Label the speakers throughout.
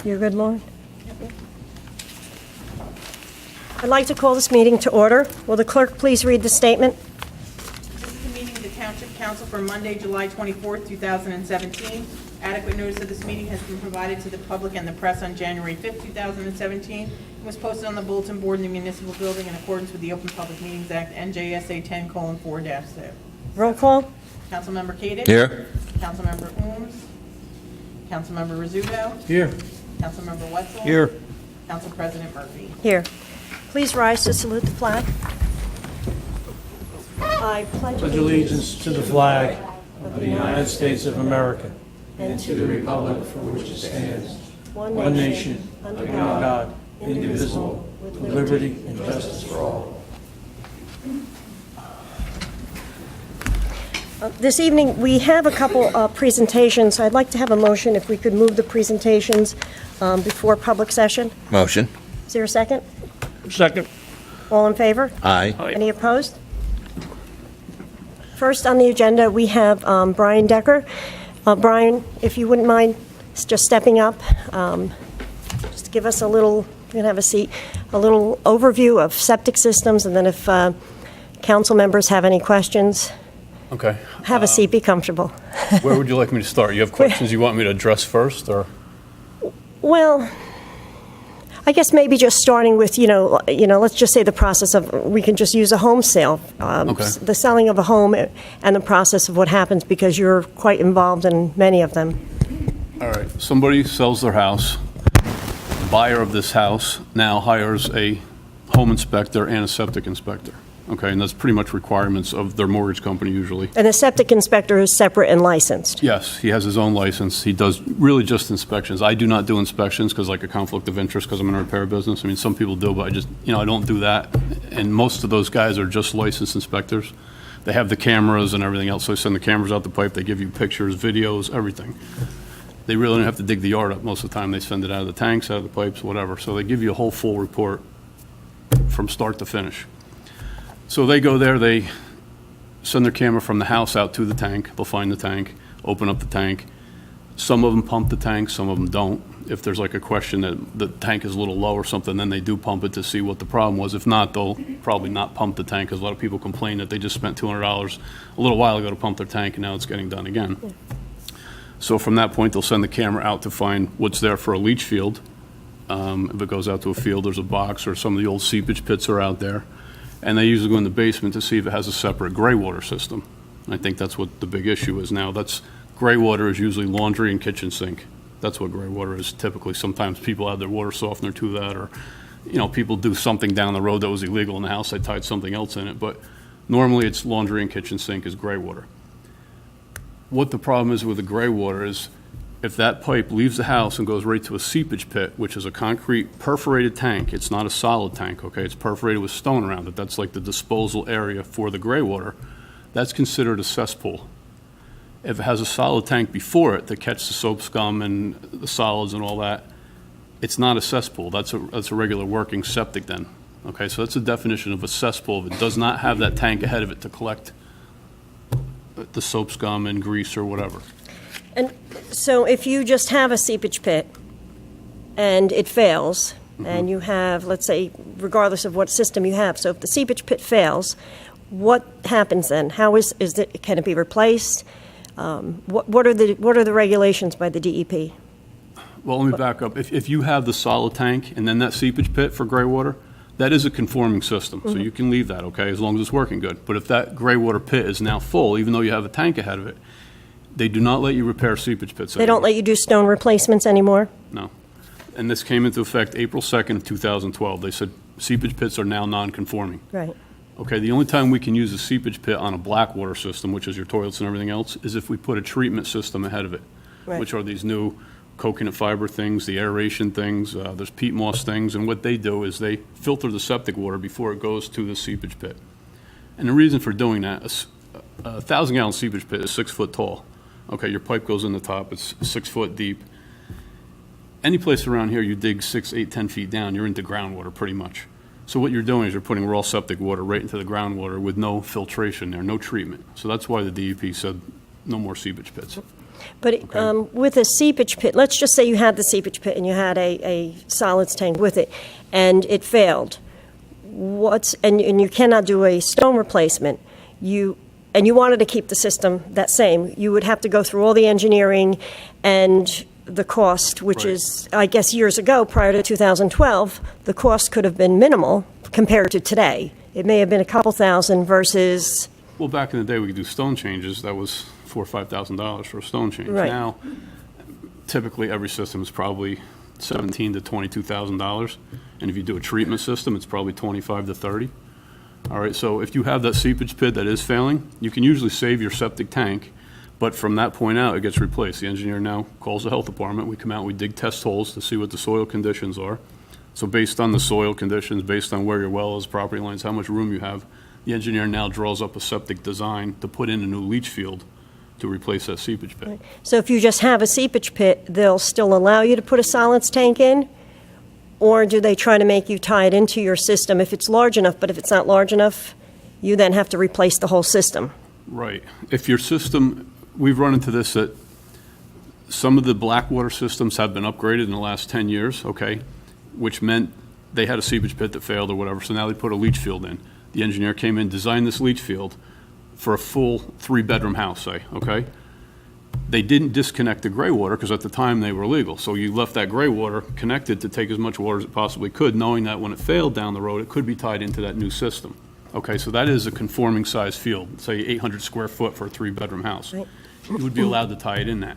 Speaker 1: You're good, Lauren? I'd like to call this meeting to order. Will the clerk please read the statement?
Speaker 2: This is the meeting of the Township Council for Monday, July 24th, 2017. Adequate notice of this meeting has been provided to the public and the press on January 5th, 2017. It was posted on the bulletin board in the municipal building in accordance with the Open Public Meetings Act, NJSA 10:4-6.
Speaker 1: Roll call.
Speaker 2: Councilmember Kadich.
Speaker 3: Here.
Speaker 2: Councilmember Ooms. Councilmember Rizzuto.
Speaker 3: Here.
Speaker 2: Councilmember Wetzel.
Speaker 3: Here.
Speaker 2: Council President Murphy.
Speaker 1: Here. Please rise to salute the flag. I pledge
Speaker 4: Pledge allegiance to the flag of the United States of America and to the republic for which it stands, one nation, under God, indivisible, with liberty and justice for all.
Speaker 1: This evening, we have a couple presentations. I'd like to have a motion if we could move the presentations before public session.
Speaker 3: Motion.
Speaker 1: Is there a second?
Speaker 4: Second.
Speaker 1: All in favor?
Speaker 3: Aye.
Speaker 1: Any opposed? First on the agenda, we have Brian Decker. Brian, if you wouldn't mind just stepping up, just to give us a little, you can have a seat, a little overview of septic systems, and then if council members have any questions,
Speaker 5: Okay.
Speaker 1: have a seat, be comfortable.
Speaker 5: Where would you like me to start? You have questions you want me to address first, or?
Speaker 1: Well, I guess maybe just starting with, let's just say the process of, we can just use a home sale.
Speaker 5: Okay.
Speaker 1: The selling of a home and the process of what happens, because you're quite involved in many of them.
Speaker 5: All right. Somebody sells their house. The buyer of this house now hires a home inspector and a septic inspector. Okay, and that's pretty much requirements of their mortgage company usually.
Speaker 1: And the septic inspector is separate and licensed.
Speaker 5: Yes, he has his own license. He does really just inspections. I do not do inspections because like a conflict of interest because I'm in a repair business. I mean, some people do, but I just, I don't do that. And most of those guys are just licensed inspectors. They have the cameras and everything else, so they send the cameras out the pipe. They give you pictures, videos, everything. They really don't have to dig the yard up most of the time. They send it out of the tanks, out of the pipes, whatever. So they give you a whole full report from start to finish. So they go there, they send their camera from the house out to the tank. They'll find the tank, open up the tank. Some of them pump the tank, some of them don't. If there's like a question that the tank is a little low or something, then they do pump it to see what the problem was. If not, they'll probably not pump the tank, because a lot of people complain that they just spent $200 a little while ago to pump their tank and now it's getting done again. Yeah. So from that point, they'll send the camera out to find what's there for a leach field. If it goes out to a field, there's a box, or some of the old seepage pits are out there. And they usually go in the basement to see if it has a separate gray water system. And I think that's what the big issue is now. Gray water is usually laundry and kitchen sink. That's what gray water is typically. Sometimes people add their water softener to that, or people do something down the road that was illegal in the house. They tied something else in it. But normally it's laundry and kitchen sink is gray water. What the problem is with the gray water is if that pipe leaves the house and goes right to a seepage pit, which is a concrete perforated tank, it's not a solid tank, okay? It's perforated with stone around it. That's like the disposal area for the gray water. That's considered a cesspool. If it has a solid tank before it that catches the soap scum and the solids and all that, it's not a cesspool. That's a regular working septic then, okay? So that's the definition of a cesspool. If it does not have that tank ahead of it to collect the soap scum and grease or whatever.
Speaker 1: And so if you just have a seepage pit and it fails, and you have, let's say, regardless of what system you have, so if the seepage pit fails, what happens then? How is it? Can it be replaced? What are the regulations by the DEP?
Speaker 5: Well, let me back up. If you have the solid tank and then that seepage pit for gray water, that is a conforming system, so you can leave that, okay, as long as it's working good. But if that gray water pit is now full, even though you have a tank ahead of it, they do not let you repair seepage pits anymore.
Speaker 1: They don't let you do stone replacements anymore?
Speaker 5: No. And this came into effect April 2nd of 2012. They said seepage pits are now non-conforming.
Speaker 1: Right.
Speaker 5: Okay, the only time we can use a seepage pit on a black water system, which is your toilets and everything else, is if we put a treatment system ahead of it,
Speaker 1: Right.
Speaker 5: which are these new coconut fiber things, the aeration things, there's peat moss things, and what they do is they filter the septic water before it goes to the seepage pit. And the reason for doing that is a 1,000-gallon seepage pit is 6 foot tall. Okay, your pipe goes in the top, it's 6 foot deep. Any place around here you dig 6, 8, 10 feet down, you're into groundwater pretty much. So what you're doing is you're putting raw septic water right into the groundwater with no filtration there, no treatment. So that's why the DEP said no more seepage pits.
Speaker 1: But
Speaker 5: Okay.
Speaker 1: with a seepage pit, let's just say you had the seepage pit and you had a solids tank with it, and it failed. And you cannot do a stone replacement. And you wanted to keep the system that same. You would have to go through all the engineering and the cost, which
Speaker 5: Right.
Speaker 1: is, I guess, years ago, prior to 2012, the cost could have been minimal compared to today. It may have been a couple thousand versus,
Speaker 5: Well, back in the day, we could do stone changes. That was $4,000 or $5,000 for a stone change.
Speaker 1: Right.
Speaker 5: Now, typically, every system is probably $17,000 to $22,000. And if you do a treatment system, it's probably $25,000 to $30,000. All right, so if you have that seepage pit that is failing, you can usually save your septic tank, but from that point out, it gets replaced. The engineer now calls the health department. We come out, we dig test holes to see what the soil conditions are. So based on the soil conditions, based on where your well is, property lines, how much room you have, the engineer now draws up a septic design to put in a new leach field to replace that seepage pit.
Speaker 1: so if you just have a seepage pit, they'll still allow you to put a solids tank in? Or do they try to make you tie it into your system if it's large enough, but if it's not large enough, you then have to replace the whole system?
Speaker 5: Right. If your system, we've run into this, that some of the Blackwater systems have been upgraded in the last 10 years, okay, which meant they had a seepage pit that failed or whatever, so now they put a leach field in. The engineer came in, designed this leach field for a full 3-bedroom house, say, okay? They didn't disconnect the gray water because at the time they were legal. So you left that gray water connected to take as much water as it possibly could, knowing that when it failed down the road, it could be tied into that new system. Okay, so that is a conforming size field, say 800 square foot for a 3-bedroom house.
Speaker 1: Right.
Speaker 5: You would be allowed to tie it in that.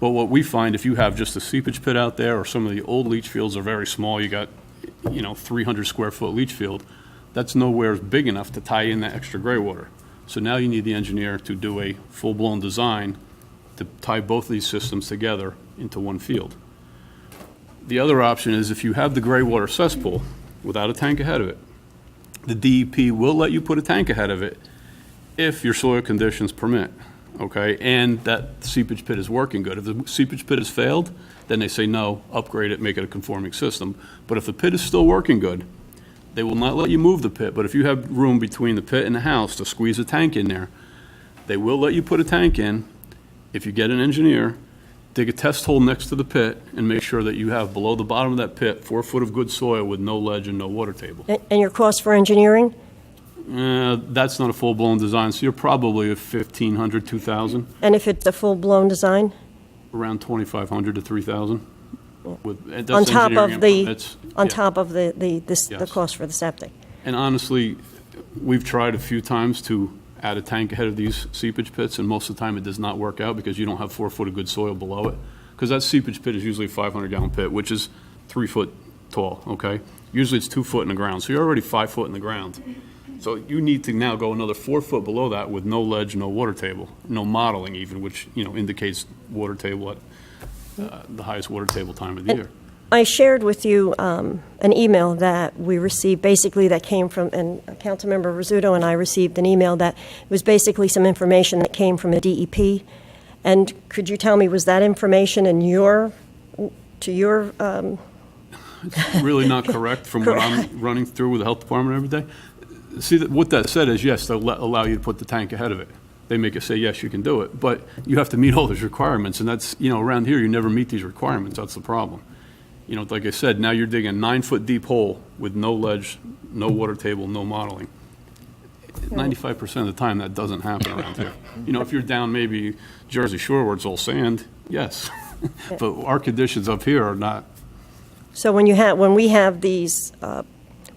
Speaker 5: But what we find, if you have just a seepage pit out there, or some of the old leach fields are very small, you got, 300 square foot leach field, that's nowhere big enough to tie in that extra gray water. So now you need the engineer to do a full-blown design to tie both of these systems together into one field. The other option is if you have the gray water cesspool without a tank ahead of it, the DEP will let you put a tank ahead of it if your soil conditions permit, okay? And that seepage pit is working good. If the seepage pit has failed, then they say no, upgrade it, make it a conforming system. But if the pit is still working good, they will not let you move the pit. But if you have room between the pit and the house to squeeze a tank in there, they will let you put a tank in. If you get an engineer, dig a test hole next to the pit and make sure that you have below the bottom of that pit 4 foot of good soil with no ledge and no water table.
Speaker 1: And your cost for engineering?
Speaker 5: That's not a full-blown design, so you're probably at $1,500, $2,000,
Speaker 1: And if it's a full-blown design?
Speaker 5: around $2,500 to $3,000. That's
Speaker 1: On top
Speaker 5: engineering
Speaker 1: of
Speaker 5: and
Speaker 1: the,
Speaker 5: permits.
Speaker 1: on
Speaker 5: Yeah.
Speaker 1: top of the
Speaker 5: Yes.
Speaker 1: cost for the septic?
Speaker 5: And honestly, we've tried a few times to add a tank ahead of these seepage pits, and most of the time it does not work out because you don't have 4 foot of good soil below it. Because that seepage pit is usually a 500-gallon pit, which is 3 foot tall, okay? Usually it's 2 foot in the ground, so you're already 5 foot in the ground. So you need to now go another 4 foot below that with no ledge, no water table, no modeling even, which, indicates water table at the highest water table time of the year.
Speaker 1: I shared with you an email that we received, basically that came from, and Councilmember Rizzuto and I received an email that was basically some information that came from a DEP. And could you tell me, was that information in your?
Speaker 5: It's really not correct from what I'm running through with the health department every day. See, what that said is, yes, they'll allow you to put the tank ahead of it. They make it say, yes, you can do it, but you have to meet all those requirements, and that's, around here, you never meet these requirements. That's the problem. Like I said, now you're digging a 9-foot deep hole with no ledge, no water table, no modeling. 95% of the time, that doesn't happen around here. If you're down maybe Jersey Shore where it's all sand, yes. But our conditions up here are not.
Speaker 1: So when we have these,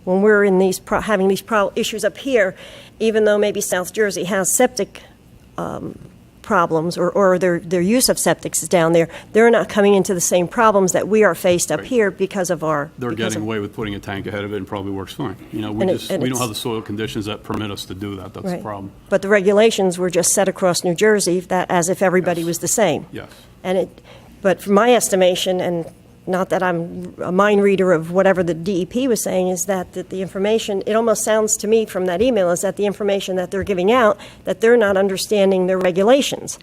Speaker 1: when we're in these, having these issues up here, even though maybe South Jersey has septic problems, or their use of septics is down there, they're not coming into the same problems that we are faced up
Speaker 5: Right.
Speaker 1: here because of our.
Speaker 5: They're
Speaker 1: because
Speaker 5: getting
Speaker 1: of-
Speaker 5: away with putting a tank ahead of it and probably works fine. We
Speaker 1: And
Speaker 5: don't
Speaker 1: it's-
Speaker 5: have the soil conditions that permit us to do that. That's the
Speaker 1: Right.
Speaker 5: problem.
Speaker 1: But the regulations were just set across New Jersey, that as if everybody
Speaker 5: Yes.
Speaker 1: was the same.
Speaker 5: Yes.
Speaker 1: But from my estimation, and not that I'm a mind reader of whatever the DEP was saying, is that the information, it almost sounds to me from that email, is that the information that they're giving out, that they're not understanding their regulations.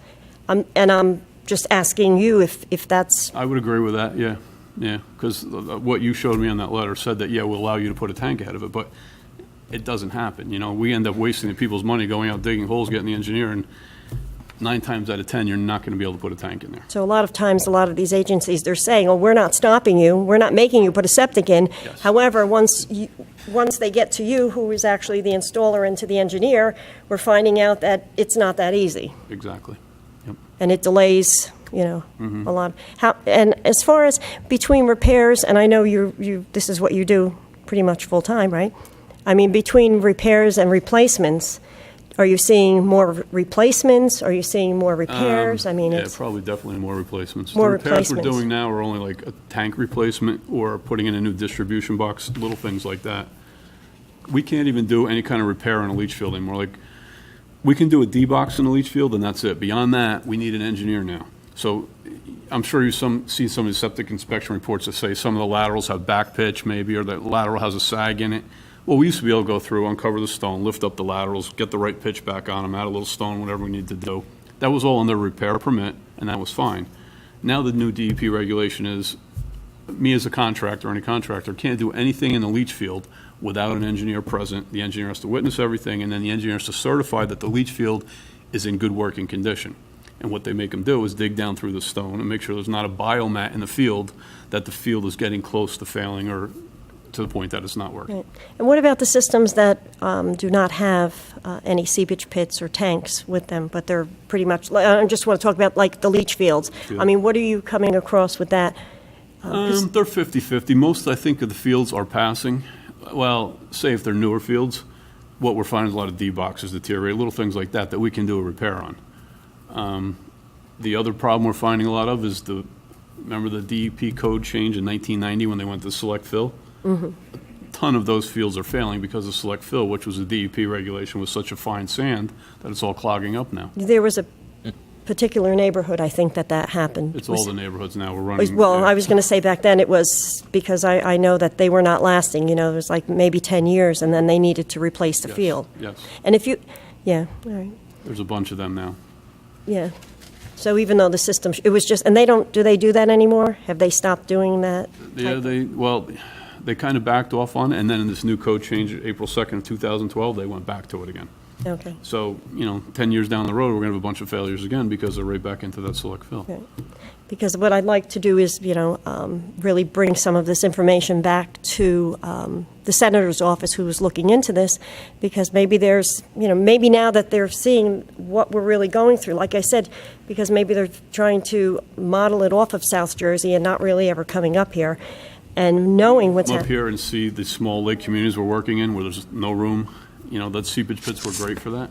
Speaker 1: And I'm just asking you if that's,
Speaker 5: I would agree with that, yeah. Yeah, because what you showed me on that letter said that, yeah, we'll allow you to put a tank ahead of it, but it doesn't happen. We end up wasting the people's money going out digging holes, getting the engineer, and 9 times out of 10, you're not going to be able to put a tank in there.
Speaker 1: So a lot of times, a lot of these agencies, they're saying, oh, we're not stopping you, we're not making you put a septic in.
Speaker 5: Yes.
Speaker 1: However, once they get to you, who is actually the installer, and to the engineer, we're finding out that it's not that easy.
Speaker 5: Exactly. Yep.
Speaker 1: And it delays, a lot. And as far as between repairs, and I know this is what you do pretty much full-time, right? I mean, between repairs and replacements, are you seeing more replacements? Are you seeing more repairs? I mean,
Speaker 5: Yeah,
Speaker 1: it's
Speaker 5: probably definitely more replacements.
Speaker 1: More
Speaker 5: The repairs we're
Speaker 1: replacements.
Speaker 5: doing now are only like a tank replacement or putting in a new distribution box, little things like that. We can't even do any kind of repair on a leach field anymore. Like, we can do a D-box in a leach field, and that's it. Beyond that, we need an engineer now. So I'm sure you see some of the septic inspection reports that say some of the laterals have back pitch maybe, or the lateral has a sag in it. Well, we used to be able to go through, uncover the stone, lift up the laterals, get the right pitch back on them, add a little stone, whatever we need to do. That was all under repair permit, and that was fine. Now the new DEP regulation is, me as a contractor, any contractor, can't do anything in the leach field without an engineer present. The engineer has to witness everything, and then the engineer has to certify that the leach field is in good working condition. And what they make them do is dig down through the stone and make sure there's not a biomat in the field, that the field is getting close to failing or to the point that it's not working.
Speaker 1: Right. And what about the systems that do not have any seepage pits or tanks with them, but they're pretty much, I just want to talk about like the leach fields.
Speaker 5: Yeah.
Speaker 1: I mean, what are you coming across with that?
Speaker 5: They're 50-50. Most, I think, of the fields are passing. Well, say if they're newer fields, what we're finding is a lot of D-boxes deteriorate, little things like that we can do a repair on. The other problem we're finding a lot of is remember the DEP code change in 1990 when they went to select fill? Mm-hmm. A ton of those fields are failing because of select fill, which was a DEP regulation with such a fine sand that it's all clogging up now.
Speaker 1: There was a particular neighborhood, I think, that happened.
Speaker 5: It's all the neighborhoods now. We're running.
Speaker 1: Well,
Speaker 5: yeah.
Speaker 1: I was going to say back then it was because I know that they were not lasting. It was like maybe 10 years, and then they needed to replace the
Speaker 5: Yes,
Speaker 1: field.
Speaker 5: yes.
Speaker 1: And if you, yeah, all right,
Speaker 5: There's a bunch of them now.
Speaker 1: yeah. So even though the system, it was just, and do they do that anymore? Have they stopped doing that?
Speaker 5: Yeah, they kind of backed off on it, and then in this new code change, April 2nd of 2012, they went back to it again.
Speaker 1: Okay.
Speaker 5: So, 10 years down the road, we're going to have a bunch of failures again because they're right back into that select fill.
Speaker 1: Right. Because what I'd like to do is, really bring some of this information back to the senator's office who was looking into this, because maybe there's, maybe now that they're seeing what we're really going through, like I said, because maybe they're trying to model it off of South Jersey and not really ever coming up here, and knowing what's
Speaker 5: Come up
Speaker 1: happening.
Speaker 5: here and see the small lake communities we're working in where there's no room. That seepage pits were great for that.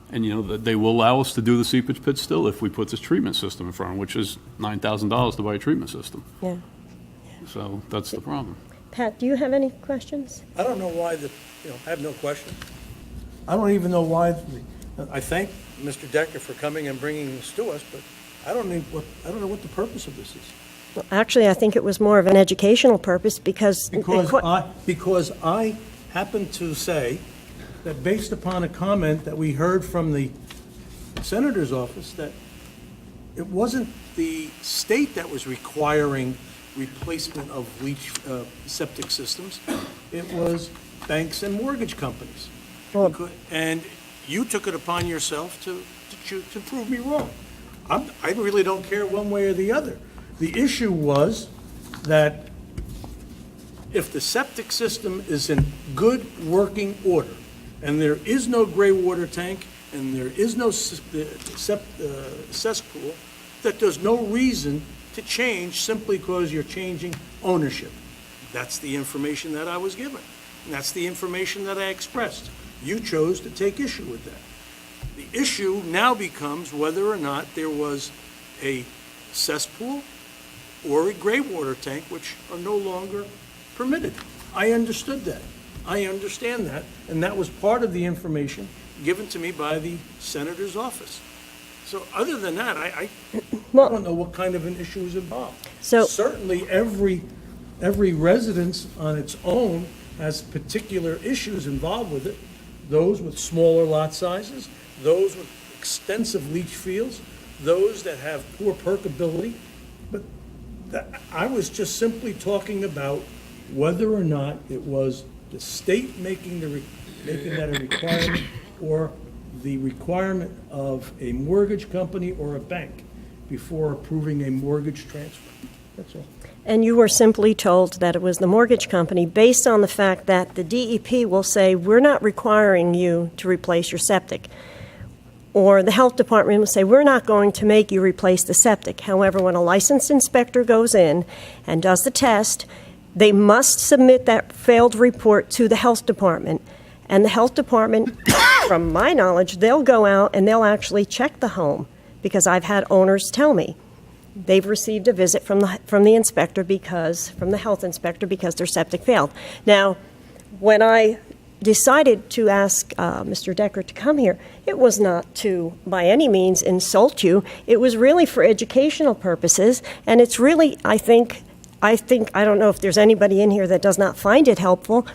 Speaker 5: And, that they will allow us to do the seepage pits still if we put this treatment system in front of them, which is $9,000 to buy a treatment system.
Speaker 1: Yeah.
Speaker 5: So that's the problem.
Speaker 1: Pat, do you have any questions?
Speaker 4: I don't know why I have no question. I don't even know why, I thank Mr. Decker for coming and bringing this to us, but I don't know what the purpose of this is.
Speaker 1: Well, actually, I think it was more of an educational purpose because
Speaker 4: Because I happen to say that based upon a comment that we heard from the senator's office, that it wasn't the state that was requiring replacement of leach septic systems, it was banks and mortgage companies.
Speaker 1: Well-
Speaker 4: And you took it upon yourself to prove me wrong. I really don't care one way or the other. The issue was that if the septic system is in good working order, and there is no gray water tank, and there is no cesspool, that there's no reason to change simply because you're changing ownership. That's the information that I was given, and that's the information that I expressed. You chose to take issue with that. The issue now becomes whether or not there was a cesspool or a gray water tank, which are no longer permitted. I understood that. I understand that, and that was part of the information given to me by the senator's office. So other than that, I don't know what kind of an issue is involved.
Speaker 1: So-
Speaker 4: Certainly, every residence on its own has particular issues involved with it, those with smaller lot sizes, those with extensive leach fields, those that have poor percolability, but I was just simply talking about whether or not it was the state making that a requirement or the requirement of a mortgage company or a bank before approving a mortgage transfer. That's all.
Speaker 1: And you were simply told that it was the mortgage company based on the fact that the DEP will say, we're not requiring you to replace your septic. Or the health department will say, we're not going to make you replace the septic. However, when a licensed inspector goes in and does the test, they must submit that failed report to the health department. And the health department, from my knowledge, they'll go out and they'll actually check the home, because I've had owners tell me they've received a visit from the inspector from the health inspector, because their septic failed. Now, when I decided to ask Mr. Decker to come here, it was not to, by any means, insult you. It was really for educational purposes, and it's really, I don't know if there's anybody in here that does not find it helpful.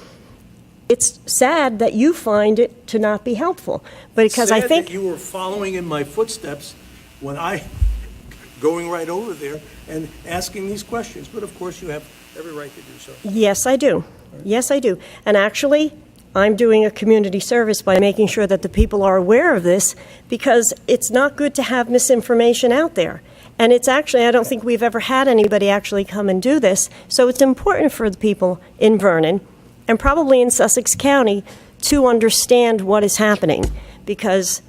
Speaker 1: It's sad that you find it to not be helpful, but because I think
Speaker 4: that you were following in my footsteps when I going right over there and asking these questions, but of course you have every right to do so.
Speaker 1: Yes, I do. Yes, I do. And actually, I'm doing a community service by making sure that the people are aware of this, because it's not good to have misinformation out there. And it's actually, I don't think we've ever had anybody actually come and do this, so it's important for the people in Vernon, and probably in Sussex County, to understand what is happening, because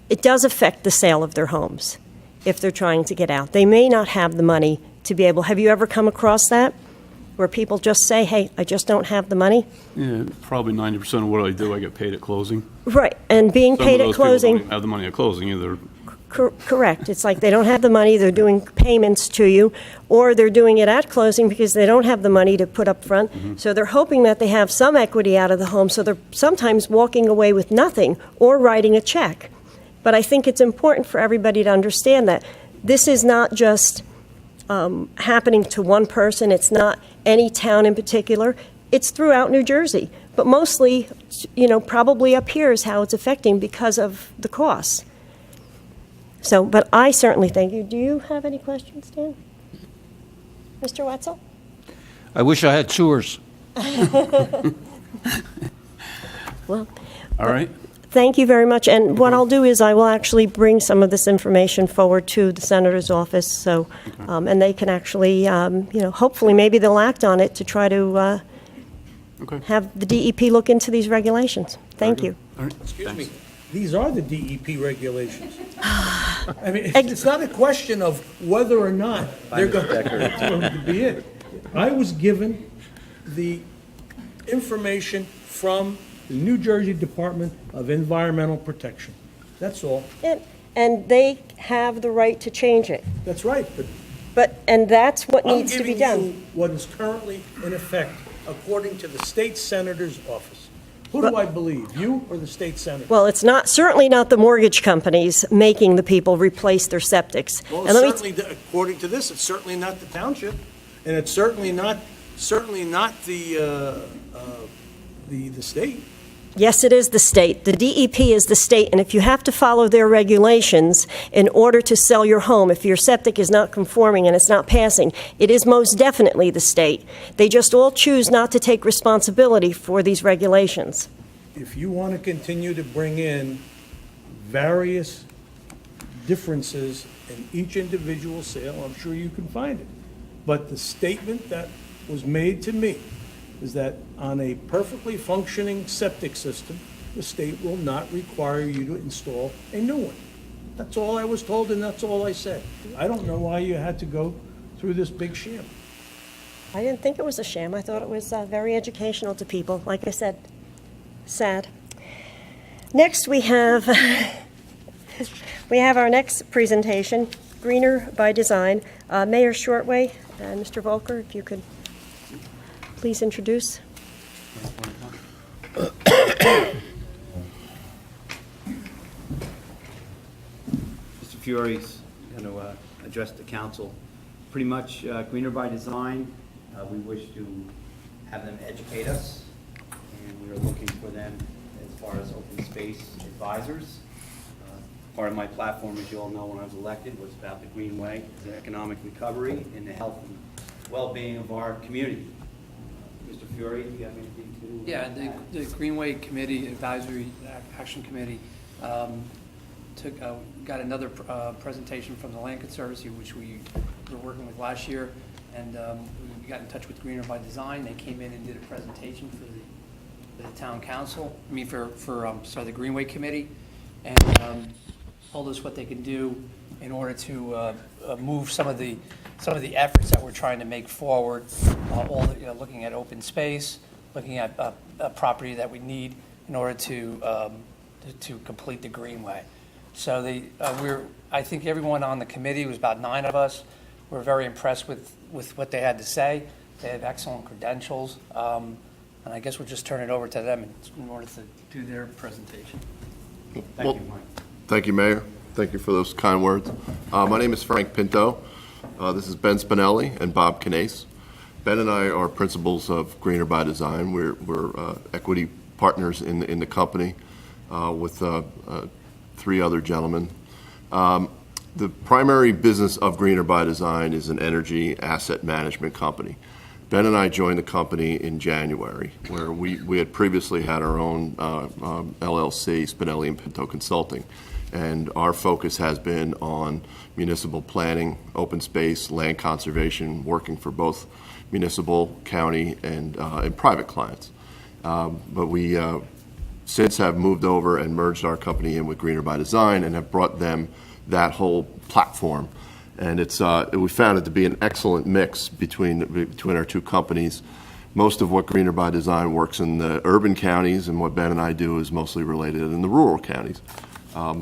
Speaker 1: it does affect the sale of their homes if they're trying to get out. They may not have the money to be able. Have you ever come across that, where people just say, hey, I just don't have the money?
Speaker 5: Yeah, probably 90% of what I do, I get paid at closing.
Speaker 1: Right, and being
Speaker 5: Some
Speaker 1: paid
Speaker 5: of
Speaker 1: at
Speaker 5: those people
Speaker 1: closing.
Speaker 5: don't even have the money at closing either.
Speaker 1: Correct. It's like they don't have the money, they're doing payments to you, or they're doing it at closing because they don't have the money to put up front. So they're hoping that they have some equity out of the home, so they're sometimes walking away with nothing or writing a check. But I think it's important for everybody to understand that this is not just happening to one person. It's not any town in particular. It's throughout New Jersey. But mostly, probably up here is how it's affecting because of the costs. So, but I certainly thank you. Do you have any questions, Dan? Mr. Wetzel?
Speaker 3: I wish I had sewers.
Speaker 1: Well,
Speaker 5: All right?
Speaker 1: thank you very much. And what I'll do is I will actually bring some of this information forward to the senator's office, so, and they can actually, hopefully maybe they'll act on it to try to
Speaker 5: Okay.
Speaker 1: have the DEP look into these regulations. Thank you.
Speaker 5: All right.
Speaker 4: Excuse me, these are the DEP regulations. I mean, it's not a question of whether or not they're going to be it. I was given the information from the New Jersey Department of Environmental Protection. That's all.
Speaker 1: And they have the right to change it.
Speaker 4: That's right, but
Speaker 1: And that's what
Speaker 4: I'm
Speaker 1: needs to be
Speaker 4: giving
Speaker 1: done.
Speaker 4: you what is currently in effect, according to the state senator's office. Who do I believe, you or the state senator?
Speaker 1: Well, it's certainly not the mortgage companies making the people replace their septics.
Speaker 4: Well,
Speaker 1: And let me
Speaker 4: certainly, according to this, it's certainly not the township, and it's certainly not the state.
Speaker 1: Yes, it is the state. The DEP is the state, and if you have to follow their regulations in order to sell your home, if your septic is not conforming and it's not passing, it is most definitely the state. They just all choose not to take responsibility for these regulations.
Speaker 4: If you want to continue to bring in various differences in each individual sale, I'm sure you can find it. But the statement that was made to me is that on a perfectly functioning septic system, the state will not require you to install a new one. That's all I was told, and that's all I said. I don't know why you had to go through this big sham.
Speaker 1: I didn't think it was a sham. I thought it was very educational to people. Like I said, sad. Next, we have our next presentation, Greener by Design. Mayor Shortway and Mr. Volker, if you could please introduce.
Speaker 6: Mr. Fiore's going to address the council. Pretty much Greener by Design, we wish to have them educate us, and we are looking for them as far as open space advisors. Part of my platform, as you all know, when I was elected, was about the Greenway, the economic recovery, and the health and well-being of our community. Mr. Fiore, do you have anything to?
Speaker 7: Yeah, the Greenway Committee, Advisory Action Committee, Got another presentation from the Land Conservancy, which we were working with last year, and we got in touch with Greener by Design. They came in and did a presentation for the town council, the Greenway Committee, and told us what they can do in order to move some of the efforts that we're trying to make forward, looking at open space, looking at a property that we need in order to complete the Greenway. So I think everyone on the committee, was about 9 of us, were very impressed with what they had to say. They have excellent credentials, and I guess we'll just turn it over to them in order to do their presentation.
Speaker 6: Thank you, Mike.
Speaker 8: Thank you, Mayor. Thank you for those kind words. My name is Frank Pinto. This is Ben Spinelli and Bob Canase. Ben and I are principals of Greener by Design. We're equity partners in the company with 3 other gentlemen. The primary business of Greener by Design is an energy asset management company. Ben and I joined the company in January, where we had previously had our own LLC, Spinelli and Pinto Consulting, and our focus has been on municipal planning, open space, land conservation, working for both municipal, county, and private clients. But we since have moved over and merged our company in with Greener by Design and have brought them that whole platform. And we found it to be an excellent mix between our 2 companies. Most of what Greener by Design works in the urban counties, and what Ben and I do is mostly related in the rural counties.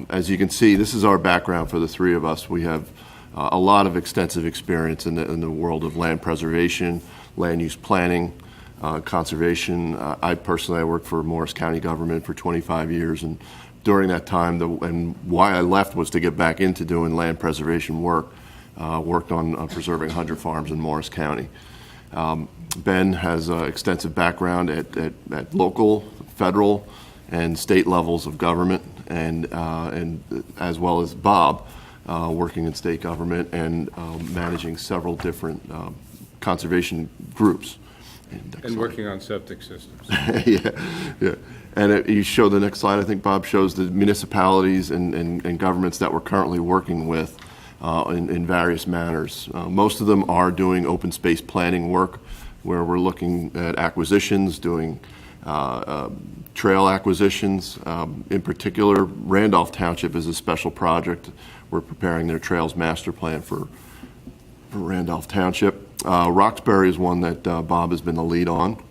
Speaker 8: As you can see, this is our background for the 3 of us. We have a lot of extensive experience in the world of land preservation, land use planning, conservation. I worked for Morris County government for 25 years, and during that time, and why I left was to get back into doing land preservation work. Worked on preserving 100 farms in Morris County. Ben has extensive background at local, federal, and state levels of government, and as well as Bob, working in state government and managing several different conservation groups.
Speaker 9: And working on septic systems.
Speaker 8: Yeah. And you show the next slide. I think Bob shows the municipalities and governments that we're currently working with in various manners. Most of them are doing open space planning work, where we're looking at acquisitions, doing trail acquisitions. In particular, Randolph Township is a special project. We're preparing their trails master plan for Randolph Township. Roxbury is one that Bob has been the lead on,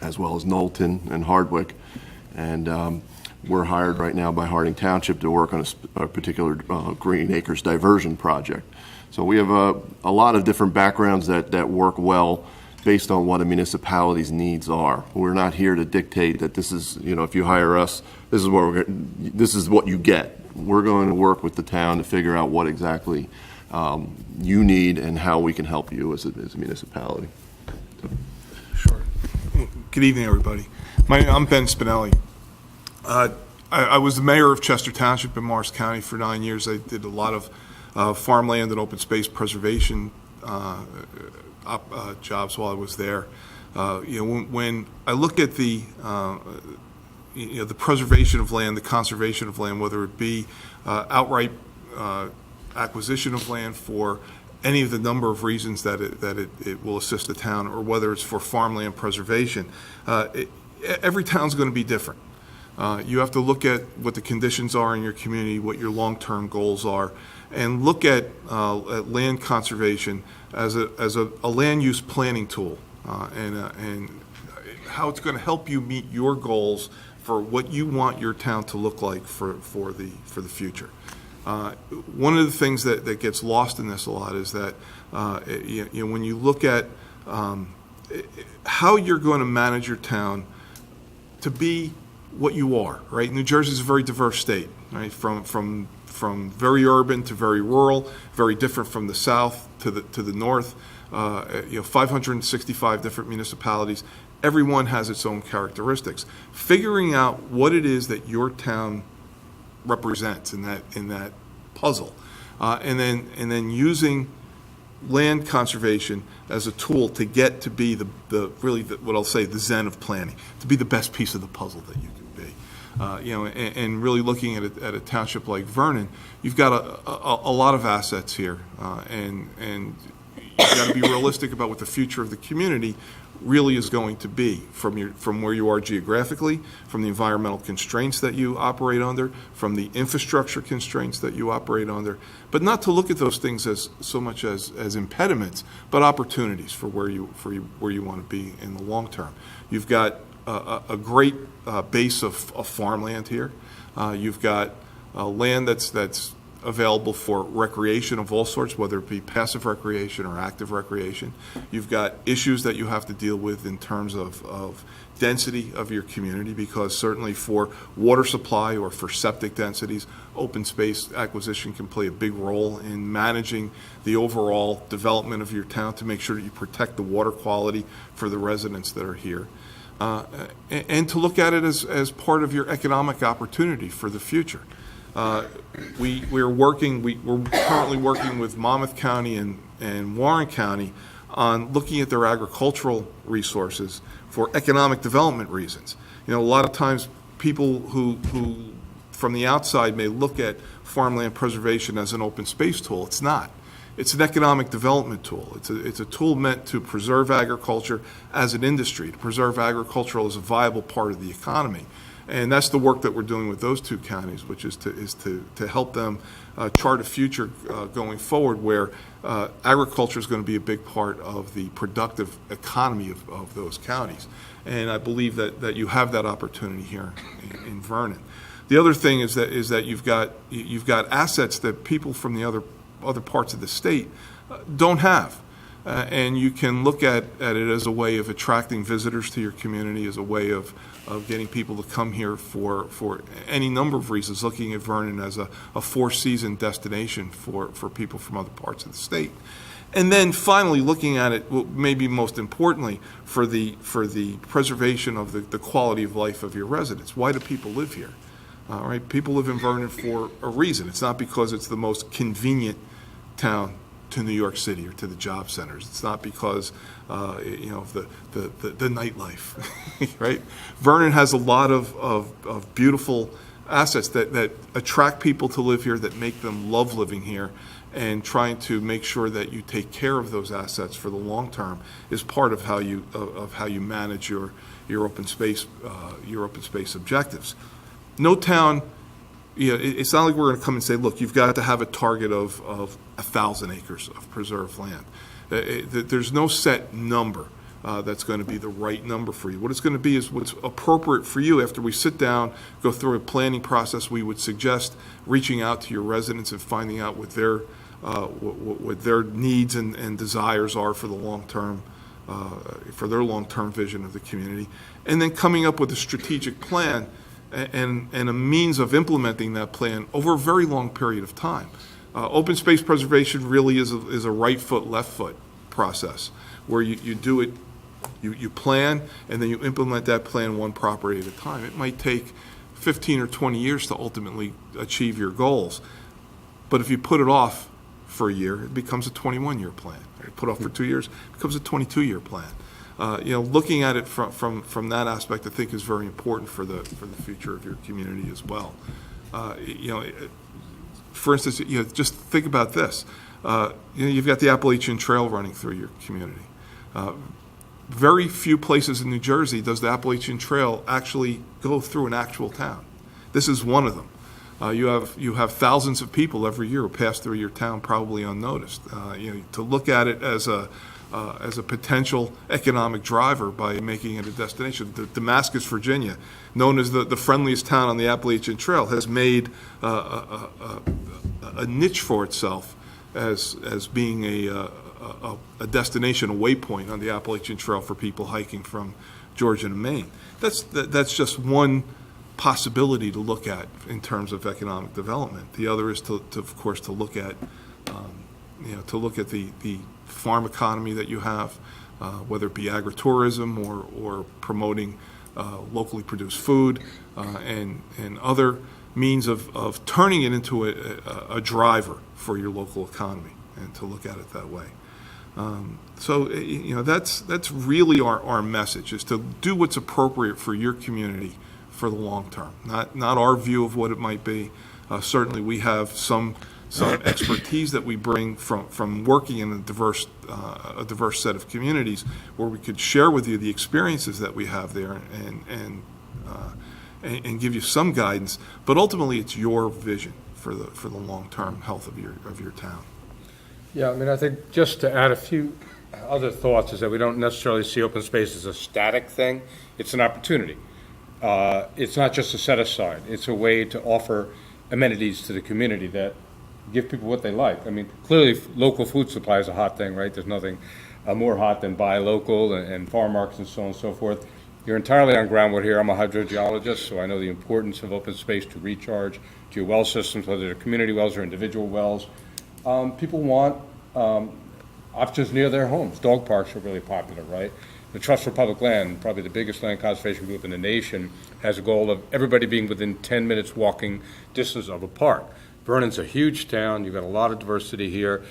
Speaker 8: as well as Knowlton and Hardwick. And we're hired right now by Harding Township to work on a particular Green Acres diversion project. So we have a lot of different backgrounds that work well based on what a municipality's needs are. We're not here to dictate that this is, if you hire us, this is what you get. We're going to work with the town to figure out what exactly you need and how we can help you as a municipality.
Speaker 10: Sure. Good evening, everybody. I'm Ben Spinelli. I was the mayor of Chester Township in Morris County for 9 years. I did a lot of farmland and open space preservation jobs while I was there. When I look at the preservation of land, the conservation of land, whether it be outright acquisition of land for any of the number of reasons that it will assist the town, or whether it's for farmland preservation, every town's going to be different. You have to look at what the conditions are in your community, what your long-term goals are, and look at land conservation as a land use planning tool, and how it's going to help you meet your goals for what you want your town to look like for the future. One of the things that gets lost in this a lot is that when you look at how you're going to manage your town to be what you are, right? New Jersey is a very diverse state, right? From very urban to very rural, very different from the south to the north. 565 different municipalities. Everyone has its own characteristics. Figuring out what it is that your town represents in that puzzle, and then using land conservation as a tool to get to be what I'll say the zen of planning, to be the best piece of the puzzle that you can be. And really looking at a township like Vernon, you've got a lot of assets here, and you've got to be realistic about what the future of the community really is going to be from where you are geographically, from the environmental constraints that you operate under, from the infrastructure constraints that you operate under, but not to look at those things as so much as impediments, but opportunities for where you want to be in the long term. You've got a great base of farmland here. You've got land that's available for recreation of all sorts, whether it be passive recreation or active recreation. You've got issues that you have to deal with in terms of density of your community, because certainly for water supply or for septic densities, open space acquisition can play a big role in managing the overall development of your town to make sure that you protect the water quality for the residents that are here. And to look at it as part of your economic opportunity for the future. We're currently working with Monmouth County and Warren County on looking at their agricultural resources for economic development reasons. A lot of times people who from the outside may look at farmland preservation as an open space tool. It's not. It's an economic development tool. It's a tool meant to preserve agriculture as an industry, to preserve agriculture as a viable part of the economy. And that's the work that we're doing with those two counties, which is to help them chart a future going forward where agriculture is going to be a big part of the productive economy of those counties. And I believe that you have that opportunity here in Vernon. The other thing is that you've got assets that people from the other parts of the state don't have. And you can look at it as a way of attracting visitors to your community, as a way of getting people to come here for any number of reasons, looking at Vernon as a four-season destination for people from other parts of the state. And then finally, looking at it, maybe most importantly, for the preservation of the quality of life of your residents. Why do people live here? All right, people live in Vernon for a reason. It's not because it's the most convenient town to New York City or to the job centers. It's not because of the nightlife, right? Vernon has a lot of beautiful assets that attract people to live here, that make them love living here, and trying to make sure that you take care of those assets for the long term is part of how you manage your open space objectives. No town. It's not like we're going to come and say, look, you've got to have a target of 1,000 acres of preserved land. There's no set number that's going to be the right number for you. What it's going to be is what's appropriate for you. After we sit down, go through a planning process, we would suggest reaching out to your residents and finding out what their needs and desires are for the long term, for their long-term vision of the community, and then coming up with a strategic plan and a means of implementing that plan over a very long period of time. Open space preservation really is a right foot, left foot process, where you do it, you plan, and then you implement that plan one property at a time. It might take 15 or 20 years to ultimately achieve your goals, but if you put it off for a year, it becomes a 21-year plan. Or put off for 2 years, it becomes a 22-year plan. Looking at it from that aspect, I think is very important for the future of your community as well. For instance, just think about this. You've got the Appalachian Trail running through your community. Very few places in New Jersey does the Appalachian Trail actually go through an actual town. This is one of them. You have thousands of people every year who pass through your town probably unnoticed. To look at it as a potential economic driver by making it a destination. Damascus, Virginia, known as the friendliest town on the Appalachian Trail, has made a niche for itself as being a destination, a waypoint on the Appalachian Trail for people hiking from Georgia to Maine. That's just one possibility to look at in terms of economic development. The other is of course to look at the farm economy that you have, whether it be agritourism or promoting locally produced food and other means of turning it into a driver for your local economy, and to look at it that way. That's really our message, is to do what's appropriate for your community for the long term. Not our view of what it might be. Certainly, we have some expertise that we bring from working in a diverse set of communities, where we could share with you the experiences that we have there and give you some guidance. But ultimately, it's your vision for the long-term health of your town.
Speaker 9: Yeah, I mean, I think just to add a few other thoughts is that we don't necessarily see open space as a static thing. It's an opportunity. It's not just a set aside. It's a way to offer amenities to the community that give people what they like. I mean, clearly, local food supply is a hot thing, right? There's nothing more hot than buy local and farm markets and so on and so forth. You're entirely on groundwater here. I'm a hydrogeologist, so I know the importance of open space to recharge to your well systems, whether they're community wells or individual wells. People want options near their homes. Dog parks are really popular, right? The Trust for Public Land, probably the biggest land conservation group in the nation, has a goal of everybody being within 10 minutes walking distance of a park. Vernon's a huge town. You've got a lot of diversity here.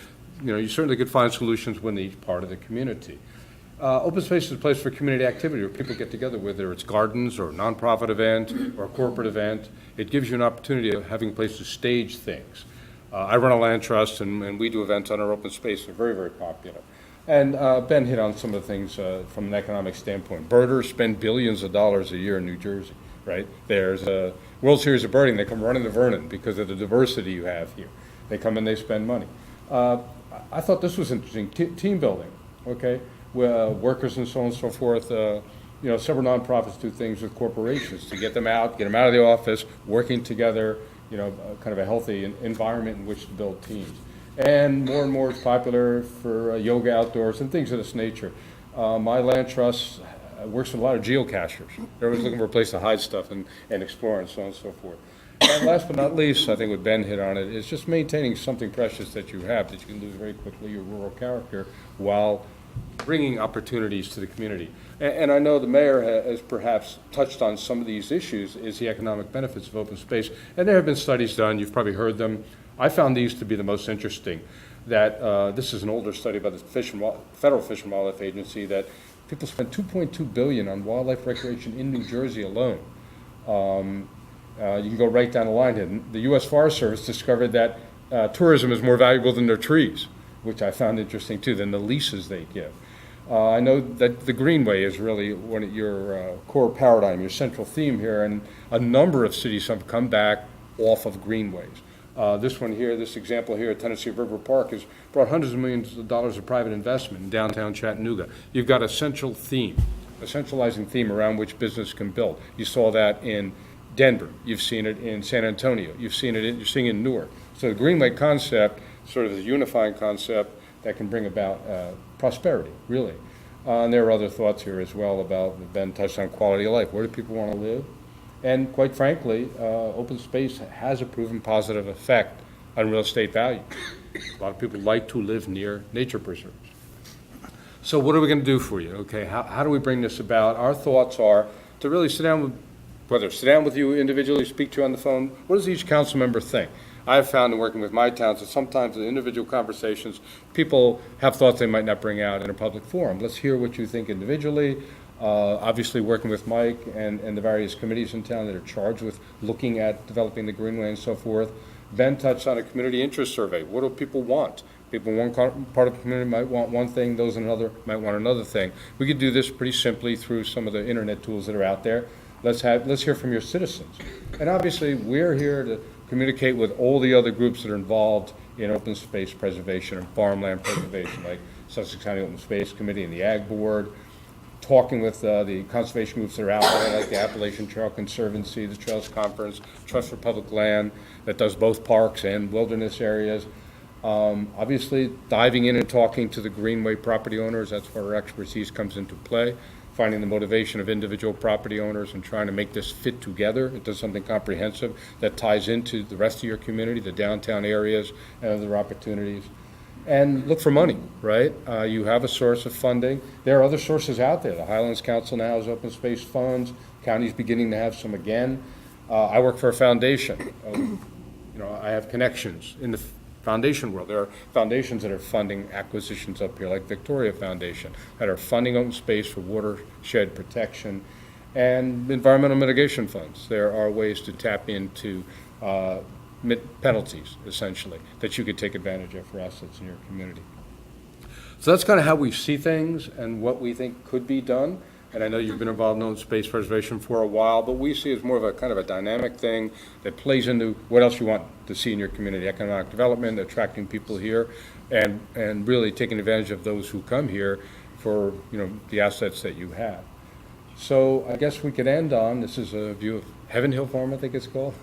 Speaker 9: You know, you certainly could find solutions within each part of the community. Open space is a place for community activity where people get together, whether it's gardens or a nonprofit event or a corporate event. It gives you an opportunity of having a place to stage things. I run a land trust, and we do events on our open space. They're very, very popular. And Ben hit on some of the things from an economic standpoint. Birders spend billions of dollars a year in New Jersey, right? There's a World Series of Birding. They come running to Vernon because of the diversity you have here. They come and they spend money. I thought this was interesting. Team building, okay? Workers and so on and so forth. You know, several nonprofits do things with corporations to get them out of the office, working together, you know, kind of a healthy environment in which to build teams. And more it's popular for yoga outdoors and things of this nature. My land trust works with a lot of geocachers. They're always looking for a place to hide stuff and explore and so on and so forth. And last but not least, I think what Ben hit on it, is just maintaining something precious that you have that you can lose very quickly, your rural character, while bringing opportunities to the community. And I know the mayor has perhaps touched on some of these issues, is the economic benefits of open space. And there have been studies done, you've probably heard them. I found these to be the most interesting, that this is an older study by the Federal Fish and Wildlife Agency, that people spend $2.2 billion on wildlife recreation in New Jersey alone. You can go right down the line here. The U.S. Forest Service discovered that tourism is more valuable than their trees, which I found interesting too, than the leases they give. I know that the Greenway is really one of your core paradigm, your central theme here, and a number of cities have come back off of greenways. This one here, this example here at Tennessee River Park, has brought hundreds of millions of dollars of private investment in downtown Chattanooga. You've got a central theme, a centralizing theme around which business can build. You saw that in Denver. You've seen it in San Antonio. You're seeing it in Newark. So the Greenway concept sort of is a unifying concept that can bring about prosperity, really. And there are other thoughts here as well about, Ben touched on quality of life. Where do people want to live? And quite frankly, open space has a proven positive effect on real estate value. A lot of people like to live near nature preserves. So what are we going to do for you? Okay, how do we bring this about? Our thoughts are to really sit down with you individually, speak to you on the phone. What does each council member think? I've found in working with my towns that sometimes in individual conversations, people have thoughts they might not bring out in a public forum. Let's hear what you think individually. Obviously working with Mike and the various committees in town that are charged with looking at developing the Greenway and so forth. Ben touched on a community interest survey. What do people want? People in one part of the community might want one thing, those in another might want another thing. We could do this pretty simply through some of the internet tools that are out there. Let's hear from your citizens. And obviously we're here to communicate with all the other groups that are involved in open space preservation and farmland preservation, like Sussex County Open Space Committee and the Ag Board, talking with the conservation groups that are out there, like the Appalachian Trail Conservancy, the Trails Conference, Trust for Public Land, that does both parks and wilderness areas. Obviously, diving in and talking to the Greenway property owners, that's where our expertise comes into play, finding the motivation of individual property owners and trying to make this fit together into something comprehensive that ties into the rest of your community, the downtown areas, and other opportunities. And look for money, right? You have a source of funding. There are other sources out there. The Highlands Council now has open space funds. County's beginning to have some again. I work for a foundation. I have connections in the foundation world. There are foundations that are funding acquisitions up here, like Victoria Foundation, that are funding open space for watershed protection. and environmental mitigation funds. There are ways to tap into penalties, essentially, that you could take advantage of for assets in your community. So that's kind of how we see things and what we think could be done. And I know you've been involved in open space preservation for a while, but we see it as more of a kind of a dynamic thing that plays into what else you want to see in your community: economic development, attracting people here, and really taking advantage of those who come here for, you know, the assets that you have. So I guess we could end on, this is a view of Heaven Hill Farm, I think it's called.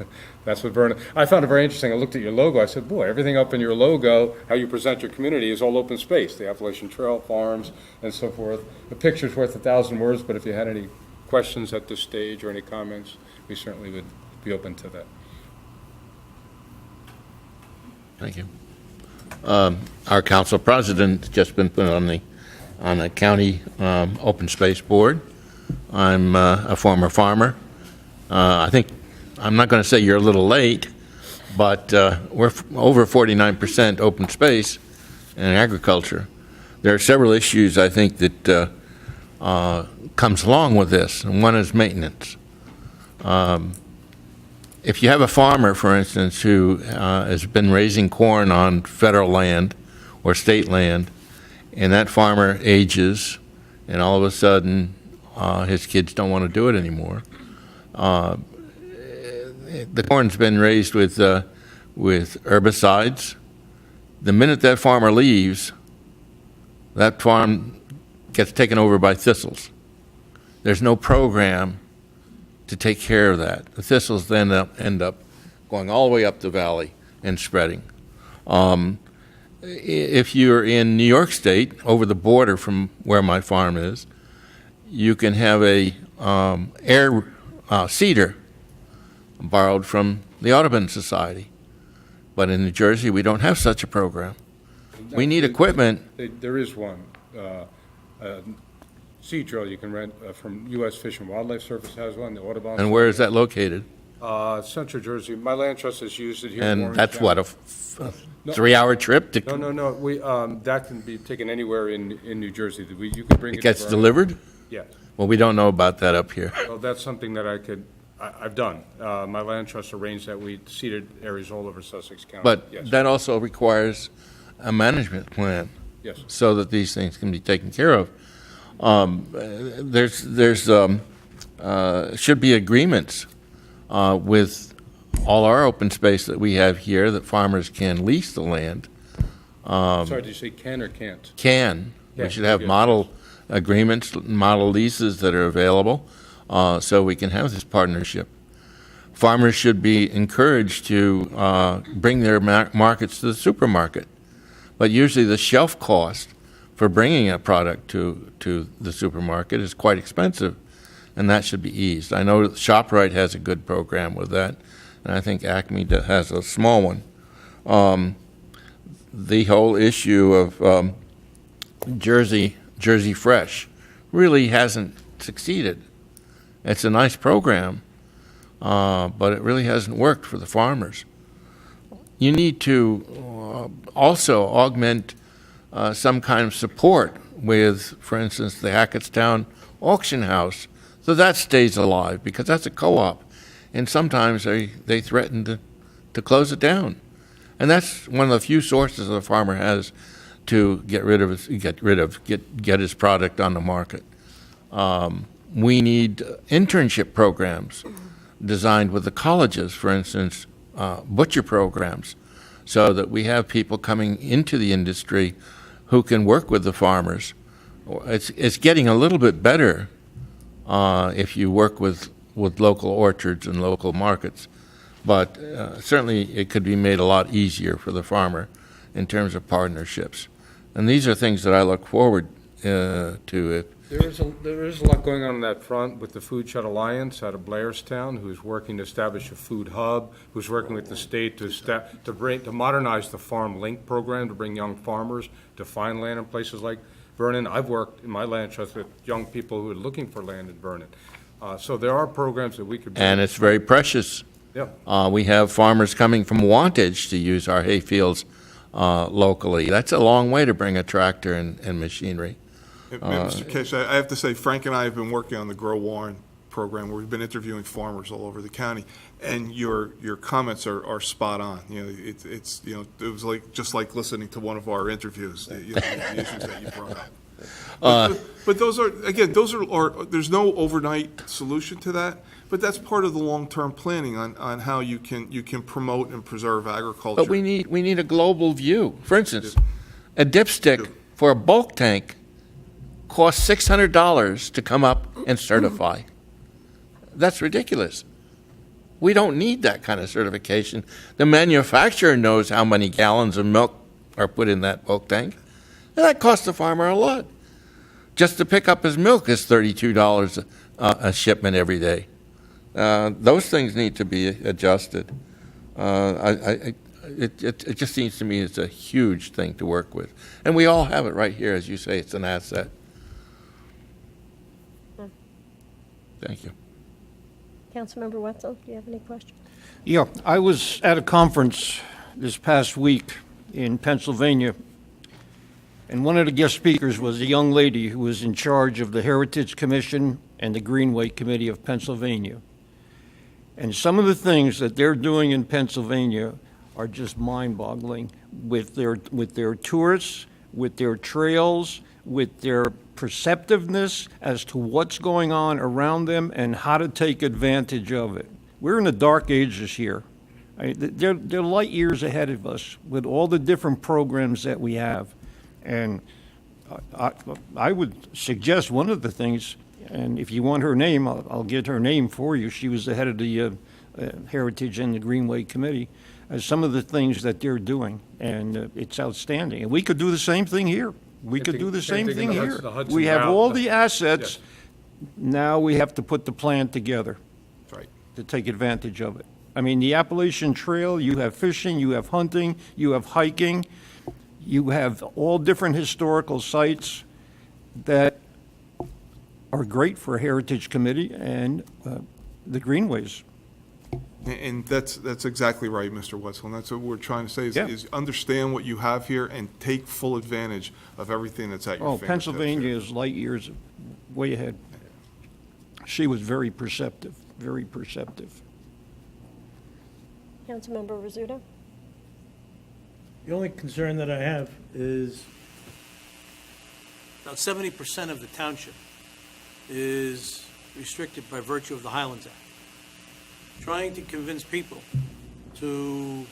Speaker 9: That's what Vernon, I found it very interesting. I looked at your logo. I said, boy, everything up in your logo, how you present your community, is all open space. The Appalachian Trail, farms, and so forth. The picture's worth 1,000 words, but if you had any questions at this stage or any comments, we certainly would be open to that.
Speaker 11: Thank you. Our council president just been put on the county open space board. I'm a former farmer. I think, I'm not going to say you're a little late, but we're over 49% open space in agriculture. There are several issues, I think, that comes along with this, and one is maintenance. If you have a farmer, for instance, who has been raising corn on federal land or state land, and that farmer ages, and all of a sudden his kids don't want to do it anymore. The corn's been raised with herbicides. The minute that farmer leaves, that farm gets taken over by thistles. There's no program to take care of that. The thistles then end up going all the way up the valley and spreading. If you're in New York State, over the border from where my farm is, you can have a cedar borrowed from the Audubon Society. But in New Jersey, we don't have such a program. We need equipment.
Speaker 9: There is one. Sea drill you can rent from U.S. Fish and Wildlife Service has one. The Audubon.
Speaker 11: And where is that located?
Speaker 9: Central Jersey. My land trust has used it here.
Speaker 11: And that's what, a 3-hour trip?
Speaker 9: No. We that can be taken anywhere in New Jersey. You can bring it.
Speaker 11: It gets delivered?
Speaker 9: Yes.
Speaker 11: Well, we don't know about that up here.
Speaker 9: Well, that's something that I've done. My land trust arranged that. We seeded areas all over Sussex County.
Speaker 11: But
Speaker 9: yes.
Speaker 11: that also requires a management plan.
Speaker 9: Yes.
Speaker 11: So that these things can be taken care of. Should be agreements with all our open space that we have here that farmers can lease the land.
Speaker 9: Sorry, did you say can or can't?
Speaker 11: Can.
Speaker 9: Yeah,
Speaker 11: We should have
Speaker 9: good.
Speaker 11: model agreements, model leases that are available, so we can have this partnership. Farmers should be encouraged to bring their markets to the supermarket. But usually the shelf cost for bringing a product to the supermarket is quite expensive, and that should be eased. I know ShopRite has a good program with that, and I think Acme has a small one. The whole issue of Jersey Fresh really hasn't succeeded. It's a nice program, but it really hasn't worked for the farmers. You need to also augment some kind of support with, for instance, the Hackettstown Auction House, so that stays alive, because that's a co-op, and sometimes they threaten to close it down, and that's one of the few sources the farmer has to get his product on the market. We need internship programs designed with the colleges, for instance, butcher programs, so that we have people coming into the industry who can work with the farmers. It's getting a little bit better if you work with local orchards and local markets, but certainly it could be made a lot easier for the farmer in terms of partnerships. And these are things that I look forward to.
Speaker 9: There is a lot going on that front with the Food Shed Alliance out of Blairstown, who's working to establish a food hub, who's working with the state to modernize the Farm Link program, to bring young farmers to find land in places like Vernon. I've worked in my land trust with young people who are looking for land in Vernon. So there are programs that we could bring.
Speaker 11: And it's very precious.
Speaker 9: Yeah.
Speaker 11: We have farmers coming from Wantage to use our hay fields locally. That's a long way to bring a tractor and machinery.
Speaker 10: Mr. Kish, I have to say, Frank and I have been working on the Grow Warren program where we've been interviewing farmers all over the county, and your comments are spot on. You know, it's you know, it was just like listening to one of our interviews. The issues that you brought up. But those are, again, there's no overnight solution to that. But that's part of the long-term planning on how you can promote and preserve agriculture.
Speaker 11: But we need a global view. For instance, a dipstick for a bulk tank costs $600 to come up and certify. That's ridiculous. We don't need that kind of certification. The manufacturer knows how many gallons of milk are put in that bulk tank. And that costs the farmer a lot. Just to pick up his milk is $32 a shipment every day. Those things need to be adjusted. It just seems to me it's a huge thing to work with. And we all have it right here, as you say, it's an asset. Thank you.
Speaker 1: Councilmember Wetzel, do you have any questions?
Speaker 3: Yeah, I was at a conference this past week in Pennsylvania, and one of the guest speakers was a young lady who was in charge of the Heritage Commission and the Greenway Committee of Pennsylvania. And some of the things that they're doing in Pennsylvania are just mind-boggling with their tourists, with their trails, with their perceptiveness as to what's going on around them and how to take advantage of it. We're in the dark ages here. They're light years ahead of us with all the different programs that we have. And I would suggest one of the things, and if you want her name, I'll get her name for you. She was the head of the Heritage and the Greenway Committee, as some of the things that they're doing, and it's outstanding. And we could do the same thing here. We could do the same thing here. We have all the assets. Now we have to put the plan together to take advantage of it. I mean, the Appalachian Trail, you have fishing, you have hunting, you have hiking, you have all different historical sites that are great for a Heritage Committee and the Greenways.
Speaker 10: And that's exactly right, Mr. Wetzel, and that's what we're trying to say is understand what you have here and take full advantage of everything that's at your fingertips.
Speaker 3: Pennsylvania is light years way ahead. She was very perceptive, very perceptive.
Speaker 1: Councilmember Rizzuto?
Speaker 4: The only concern that I have is
Speaker 12: about 70% of the township is restricted by virtue of the Highlands Act. Trying to convince people to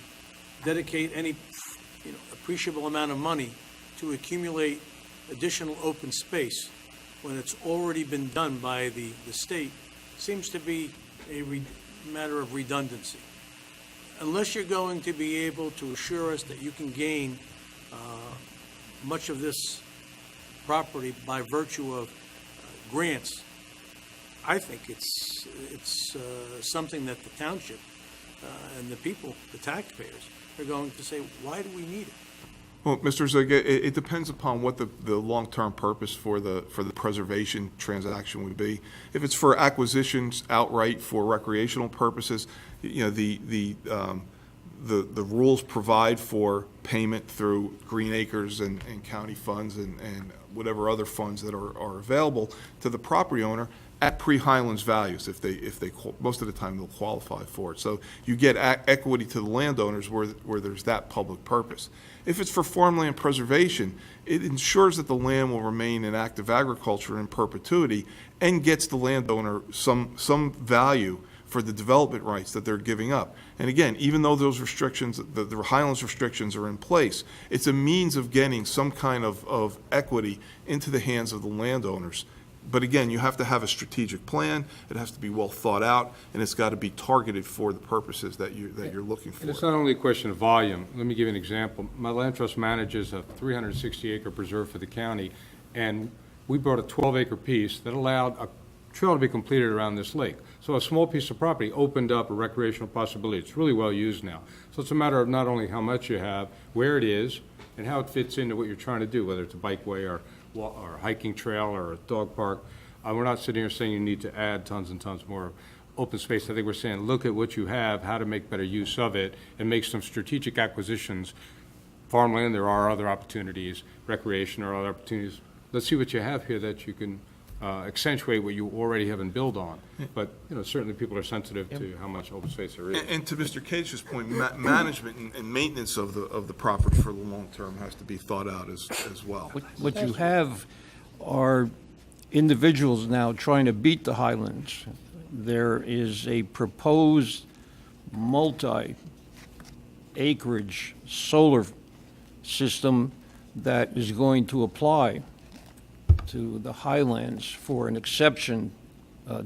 Speaker 12: dedicate any appreciable amount of money to accumulate additional open space when it's already been done by the state seems to be a matter of redundancy. Unless you're going to be able to assure us that you can gain much of this property by virtue of grants, I think it's something that the township and the people, the taxpayers, are going to say, why do we need it?
Speaker 10: Well, Mr. Zug, it depends upon what the long-term purpose for the preservation transaction would be. If it's for acquisitions outright for recreational purposes, the rules provide for payment through green acres and county funds and whatever other funds that are available to the property owner at pre-Highlands values, if they most of the time they'll qualify for it. So you get equity to the landowners where there's that public purpose. If it's for farmland preservation, it ensures that the land will remain in active agriculture in perpetuity and gets the landowner some value for the development rights that they're giving up. And again, even though those restrictions, the Highlands restrictions are in place, it's a means of getting some kind of equity into the hands of the landowners. But again, you have to have a strategic plan. It has to be well thought out, and it's got to be targeted for the purposes that you're looking for.
Speaker 9: And it's not only a question of volume. Let me give you an example. My land trust manages a 360-acre preserve for the county, and we brought a 12-acre piece that allowed a trail to be completed around this lake. So a small piece of property opened up a recreational possibility. It's really well used now. So it's a matter of not only how much you have, where it is, and how it fits into what you're trying to do, whether it's a bikeway or hiking trail or a dog park. We're not sitting here saying you need to add tons and tons more open space. I think we're saying look at what you have, how to make better use of it, and make some strategic acquisitions. Farmland, there are other opportunities. Recreation, there are other opportunities. Let's see what you have here that you can accentuate what you already have and build on. But, certainly people are sensitive to how much open space there is.
Speaker 10: And to Mr. Cage's point, management and maintenance of the property for the long term has to be thought out as well.
Speaker 3: What you have are individuals now trying to beat the Highlands. There is a proposed multi-acreage solar system that is going to apply to the Highlands for an exception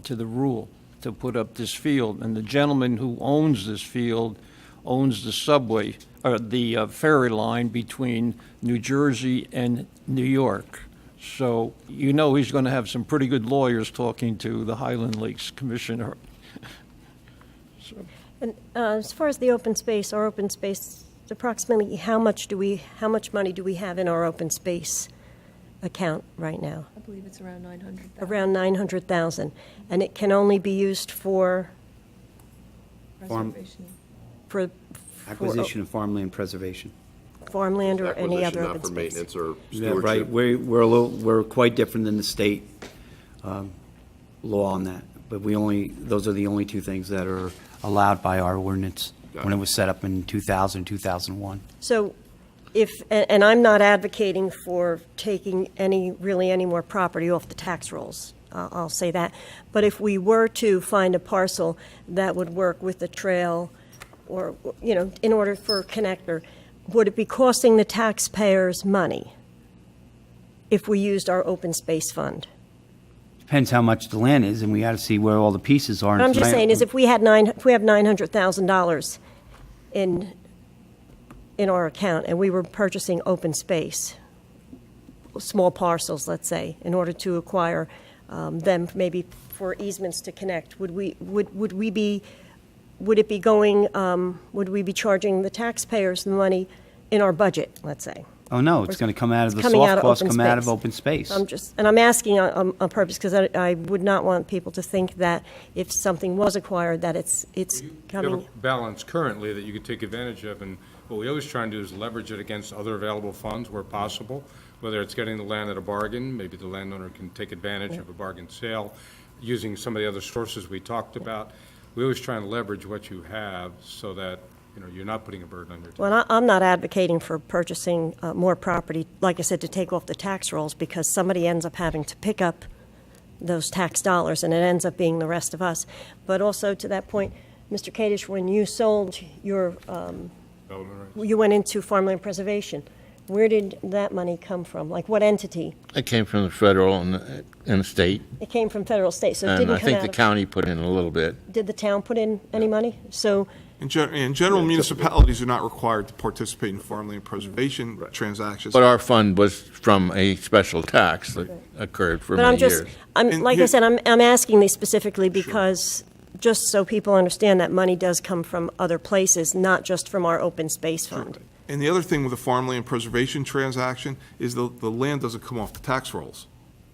Speaker 3: to the rule to put up this field. And the gentleman who owns this field owns the subway, or the ferry line between New Jersey and New York. So he's going to have some pretty good lawyers talking to the Highland Lakes Commissioner.
Speaker 1: And as far as the open space, our open space, approximately how much money do we have in our open space account right now?
Speaker 13: I believe it's around 900,000.
Speaker 1: Around 900,000, and it can only be used for
Speaker 13: Preservation.
Speaker 6: Acquisition of farmland preservation.
Speaker 1: farmland or any other
Speaker 8: Acquisition,
Speaker 1: open
Speaker 8: not for
Speaker 1: space.
Speaker 8: maintenance or
Speaker 6: Yeah,
Speaker 8: stewardship.
Speaker 6: right. We're quite different than the state law on that. But those are the only two things that are allowed by our ordinance when it was set up in 2000, 2001.
Speaker 1: So and I'm not advocating for taking any more property off the tax rolls, I'll say that. But if we were to find a parcel that would work with the trail or, in order for a connector, would it be costing the taxpayers money if we used our open space fund?
Speaker 6: Depends how much the land is, and we got to see where all the pieces are.
Speaker 1: What I'm just saying is if we have $900,000 in our account and we were purchasing open space, small parcels, let's say, in order to acquire them maybe for easements to connect, would we be charging the taxpayers the money in our budget, let's say?
Speaker 6: Oh, no, it's going to come out of the
Speaker 1: Coming out
Speaker 6: soft
Speaker 1: of
Speaker 6: costs,
Speaker 1: open
Speaker 6: come out of
Speaker 1: space.
Speaker 6: open space.
Speaker 1: I'm asking on purpose because I would not want people to think that if something was acquired that it's
Speaker 9: You have
Speaker 1: coming.
Speaker 9: a balance currently that you could take advantage of, and what we always try and do is leverage it against other available funds where possible, whether it's getting the land at a bargain, maybe the landowner can take advantage of a bargain sale, using some of the other sources we talked about. We always try and leverage what you have so that, you're not putting a burden on your taxpayers.
Speaker 1: Well, I'm not advocating for purchasing more property, like I said, to take off the tax rolls because somebody ends up having to pick up those tax dollars and it ends up being the rest of us. But also to that point, Mr. Kadish, when you sold your, you went into farmland preservation. Where did that money come from? Like what entity?
Speaker 11: It came from the federal and the state,
Speaker 1: It came from federal state, so it
Speaker 11: and
Speaker 1: didn't
Speaker 11: I
Speaker 1: come
Speaker 11: think
Speaker 1: out
Speaker 11: the
Speaker 1: of,
Speaker 11: county put in a little bit.
Speaker 1: did the town put in any money? So
Speaker 10: In general, municipalities are not required to participate in farmland preservation transactions.
Speaker 11: But our fund was from a special tax that occurred for
Speaker 1: But I'm
Speaker 11: many
Speaker 1: just,
Speaker 11: years.
Speaker 10: And
Speaker 1: like I
Speaker 10: here-
Speaker 1: said, I'm asking these specifically because, just so people understand that money does come from other places, not just from our open space fund.
Speaker 10: And the other thing with a farmland preservation transaction is the land doesn't come off the tax rolls.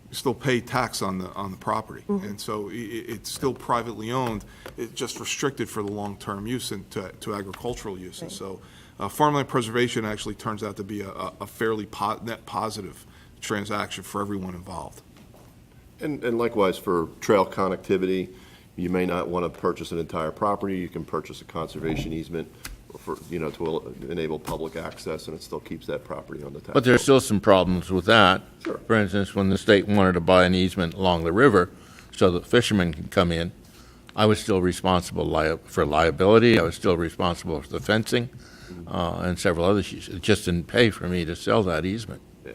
Speaker 10: You still pay tax on the property. And so it's still privately owned. It's just restricted for the long-term use and to agricultural uses. So farmland preservation actually turns out to be a fairly net positive transaction for everyone involved.
Speaker 8: And likewise, for trail connectivity, you may not want to purchase an entire property. You can purchase a conservation easement for, to enable public access, and it still keeps that property on the tax.
Speaker 11: But there's still some problems with that.
Speaker 8: Sure.
Speaker 11: For instance, when the state wanted to buy an easement along the river so that fishermen could come in, I was still responsible for liability. I was still responsible for the fencing and several other issues. It just didn't pay for me to sell that easement.
Speaker 8: Yeah.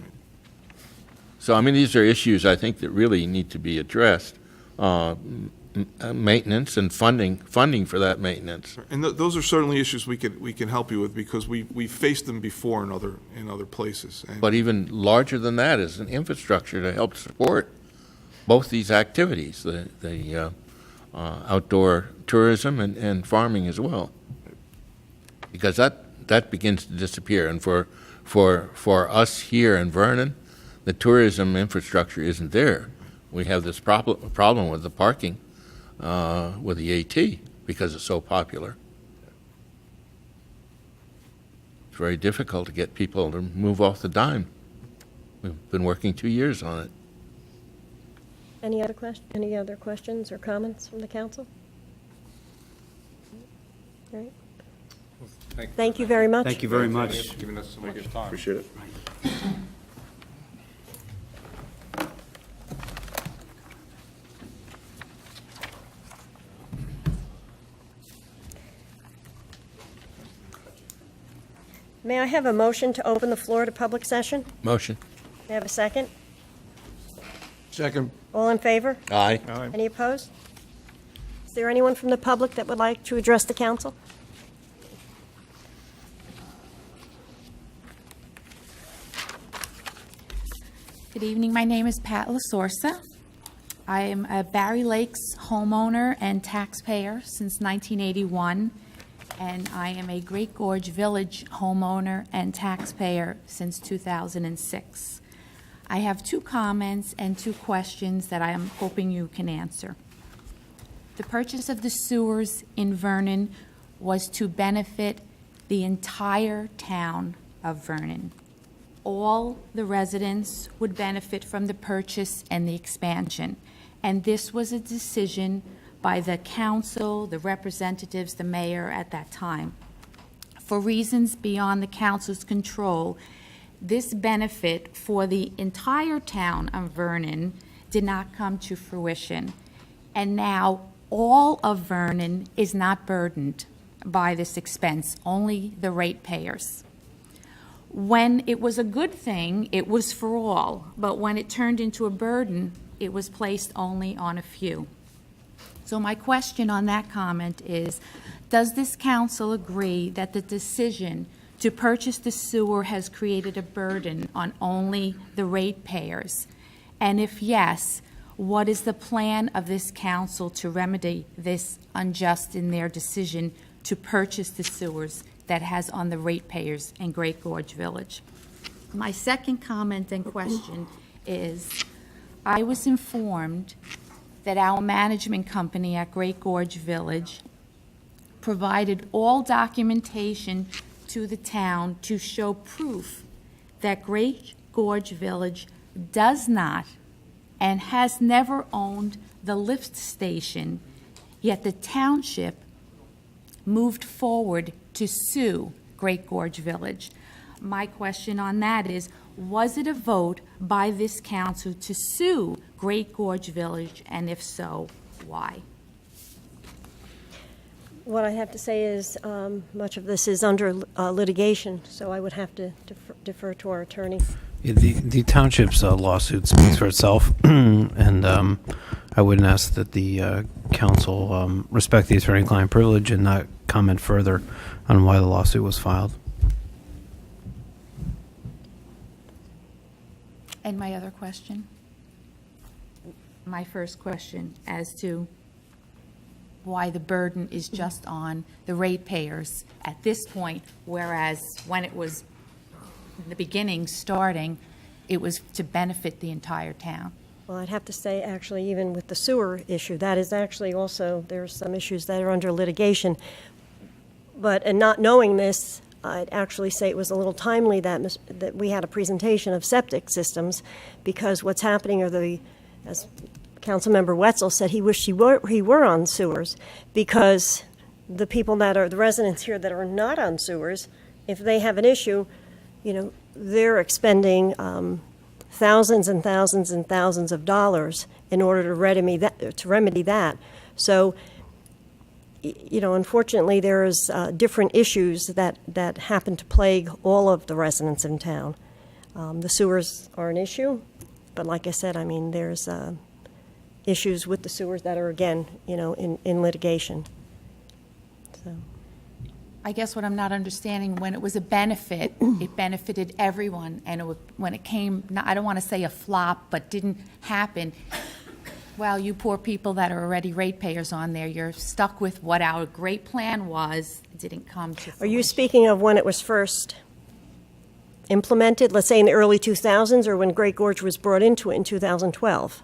Speaker 11: So, these are issues I think that really need to be addressed. Maintenance and funding for that maintenance.
Speaker 10: And those are certainly issues we can help you with because we've faced them before in other places. And
Speaker 11: But even larger than that is an infrastructure to help support both these activities, the outdoor tourism and farming as well. Because that begins to disappear. And for us here in Vernon, the tourism infrastructure isn't there. We have this problem with the parking with the AT because it's so popular. It's very difficult to get people to move off the dime. We've been working 2 years on it.
Speaker 1: Any other questions or comments from the council? All right. Thank you very much.
Speaker 6: Thank you very much.
Speaker 9: Thanks for giving us so much time.
Speaker 8: Appreciate it.
Speaker 1: May I have a motion to open the floor to public session?
Speaker 11: Motion.
Speaker 1: May I have a second?
Speaker 3: Second.
Speaker 1: All in favor?
Speaker 11: Aye.
Speaker 1: Any opposed? Is there anyone from the public that would like to address the council?
Speaker 13: Good evening. My name is Pat LaSorsa. I am a Barry Lakes homeowner and taxpayer since 1981, and I am a Great Gorge Village homeowner and taxpayer since 2006. I have 2 comments and 2 questions that I am hoping you can answer. The purchase of the sewers in Vernon was to benefit the entire town of Vernon. All the residents would benefit from the purchase and the expansion. And this was a decision by the council, the representatives, the mayor at that time. For reasons beyond the council's control, this benefit for the entire town of Vernon did not come to fruition. And now all of Vernon is not burdened by this expense, only the ratepayers. When it was a good thing, it was for all, but when it turned into a burden, it was placed only on a few. So my question on that comment is, does this council agree that the decision to purchase the sewer has created a burden on only the ratepayers? And if yes, what is the plan of this council to remedy this unjust in their decision to purchase the sewers that has on the ratepayers in Great Gorge Village? My second comment and question is, I was informed that our management company at Great Gorge Village provided all documentation to the town to show proof that Great Gorge Village does not and has never owned the lift station, yet the township moved forward to sue Great Gorge Village. My question on that is, was it a vote by this council to sue Great Gorge Village, and if so, why?
Speaker 1: What I have to say is much of this is under litigation, so I would have to defer to our attorney.
Speaker 14: The township's lawsuit speaks for itself, and I would ask that the council respect the attorney-client privilege and not comment further on why the lawsuit was filed.
Speaker 13: And my other question? My first question as to why the burden is just on the ratepayers at this point, whereas when it was in the beginning starting, it was to benefit the entire town.
Speaker 1: Well, I'd have to say, actually, even with the sewer issue, that is actually also, there's some issues that are under litigation. But, and not knowing this, I'd actually say it was a little timely that we had a presentation of septic systems, because what's happening are as Councilmember Wetzel said, he wished he were on sewers, because the people that are, the residents here that are not on sewers, if they have an issue, they're expending thousands and thousands and thousands of dollars in order to remedy that. So, unfortunately, there's different issues that happen to plague all of the residents in town. The sewers are an issue, but like I said, there's issues with the sewers that are, again, in litigation. So.
Speaker 13: I guess what I'm not understanding, when it was a benefit, it benefited everyone, and when it came, I don't want to say a flop, but didn't happen, well, you poor people that are already ratepayers on there, you're stuck with what our great plan was, it didn't come to fruition.
Speaker 1: Are you speaking of when it was first implemented, let's say in the early 2000s, or when Great Gorge was brought into it in 2012?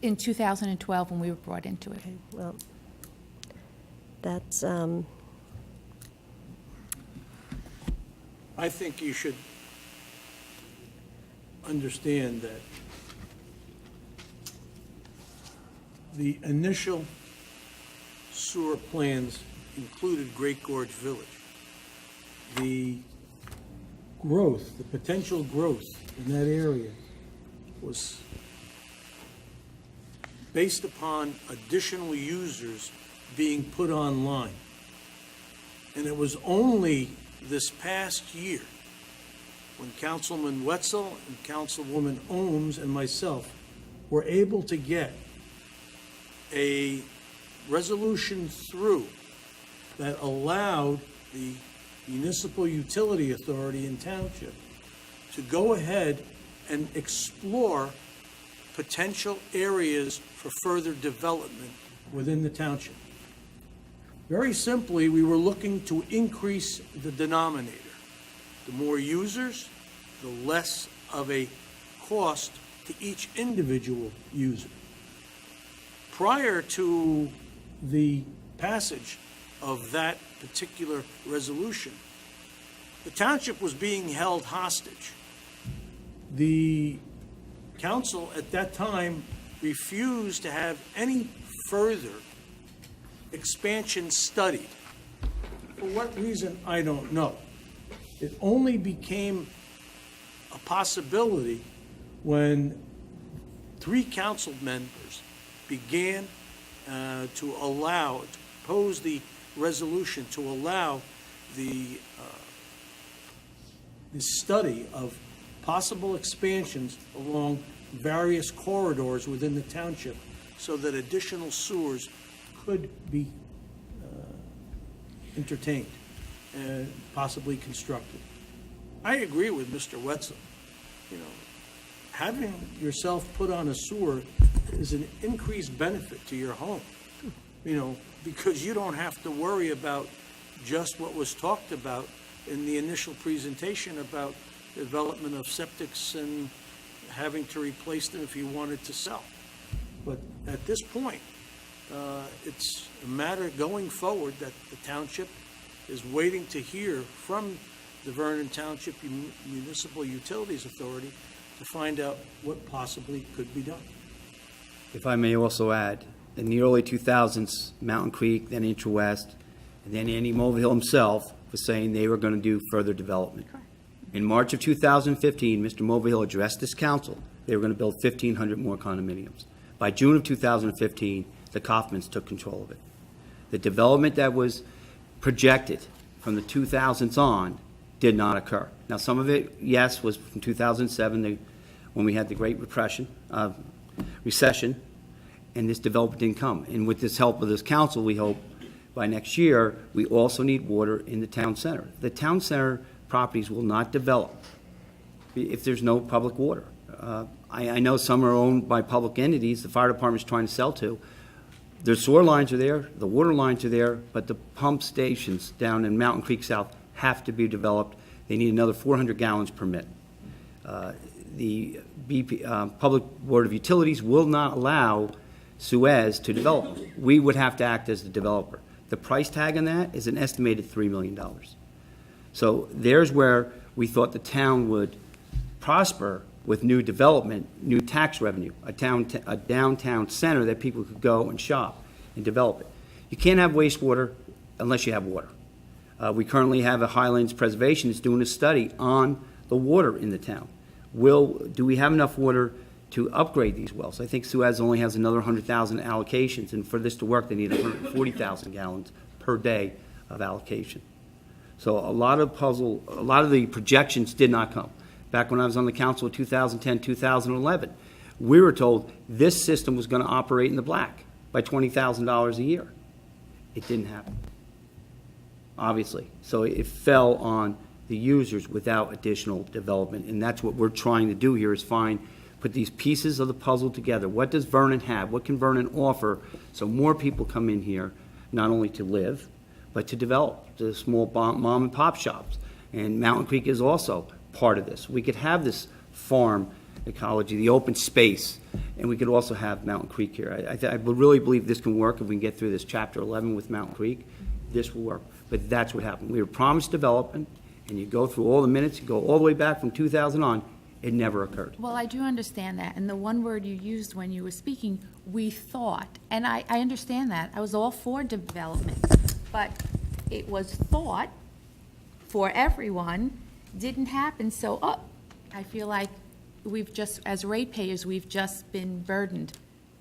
Speaker 13: In 2012, when we were brought into it.
Speaker 1: Okay, well, that's...
Speaker 12: I think you should understand that the initial sewer plans included Great Gorge Village. The growth, the potential growth in that area was based upon additional users being put online. And it was only this past year when Councilman Wetzel and Councilwoman Ohms and myself were able to get a resolution through that allowed the municipal utility authority in township to go ahead and explore potential areas for further development within the township. Very simply, we were looking to increase the denominator. The more users, the less of a cost to each individual user. Prior to the passage of that particular resolution, the township was being held hostage. The council at that time refused to have any further expansion studied. For what reason, I don't know. It only became a possibility when 3 council members began to propose the resolution to allow the study of possible expansions along various corridors within the township so that additional sewers could be entertained and possibly constructed. I agree with Mr. Wetzel. You know, having yourself put on a sewer is an increased benefit to your home, you know, because you don't have to worry about just what was talked about in the initial presentation about development of septics and having to replace them if you wanted to sell. But at this point, it's a matter going forward that the township is waiting to hear from the Vernon Township Municipal Utilities Authority to find out what possibly could be done.
Speaker 6: If I may also add, in the early 2000s, Mountain Creek, then Intrawest, and then Andy Mulvihill himself was saying they were going to do further development. In March of 2015, Mr. Mulvihill addressed this council. They were going to build 1,500 more condominiums. By June of 2015, the Kaufmans took control of it. The development that was projected from the 2000s on did not occur. Now, some of it, yes, was from 2007, when we had the Great Recession, and this development didn't come. And with this help of this council, we hope by next year, we also need water in the town center. The town center properties will not develop if there's no public water. I know some are owned by public entities the fire department's trying to sell to. The sewer lines are there, the water lines are there, but the pump stations down in Mountain Creek South have to be developed. They need another 400 gallons per minute. The Public Board of Utilities will not allow Suez to develop. We would have to act as the developer. The price tag on that is an estimated $3 million. So there's where we thought the town would prosper with new development, new tax revenue, a downtown center that people could go and shop and develop it. You can't have wastewater unless you have water. We currently have a Highlands Preservation that's doing a study on the water in the town. Do we have enough water to upgrade these wells? I think Suez only has another 100,000 allocations, and for this to work, they need 140,000 gallons per day of allocation. So a lot of the projections did not come. Back when I was on the council in 2010, 2011, we were told this system was going to operate in the black by $20,000 a year. It didn't happen, obviously. So it fell on the users without additional development, and that's what we're trying to do here is put these pieces of the puzzle together. What does Vernon have? What can Vernon offer so more people come in here, not only to live, but to develop the small mom and pop shops? And Mountain Creek is also part of this. We could have this farm ecology, the open space, and we could also have Mountain Creek here. I really believe this can work if we can get through this Chapter 11 with Mountain Creek. This will work. But that's what happened. We were promised development, and you go through all the minutes, you go all the way back from 2000 on, It never occurred.
Speaker 13: Well, I do understand that, and the one word you used when you were speaking, we thought, and I understand that. I was all for development, but it was thought for everyone, didn't happen, so, I feel like we've just, as ratepayers, we've just been burdened.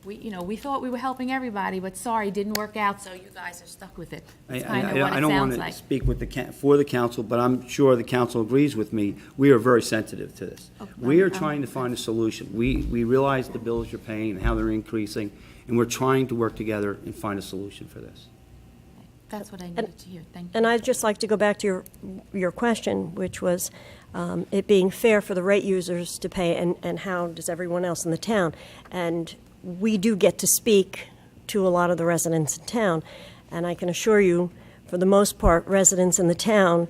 Speaker 13: We thought we were helping everybody, but sorry, didn't work out, so you guys are stuck with it. That's kind of what
Speaker 6: I
Speaker 13: it
Speaker 6: don't
Speaker 13: sounds
Speaker 6: want to
Speaker 13: like.
Speaker 6: speak with for the council, but I'm sure the council agrees with me. We are very sensitive to this.
Speaker 13: Okay,
Speaker 6: We are
Speaker 13: I'm-
Speaker 6: trying to find a solution. We realize the bills you're paying and how they're increasing, and we're trying to work together and find a solution for this.
Speaker 13: That's what I needed to hear, thank you.
Speaker 1: And I'd just like to go back to your question, which was it being fair for the rate users to pay, and how does everyone else in the town? And we do get to speak to a lot of the residents in town, and I can assure you, for the most part, residents in the town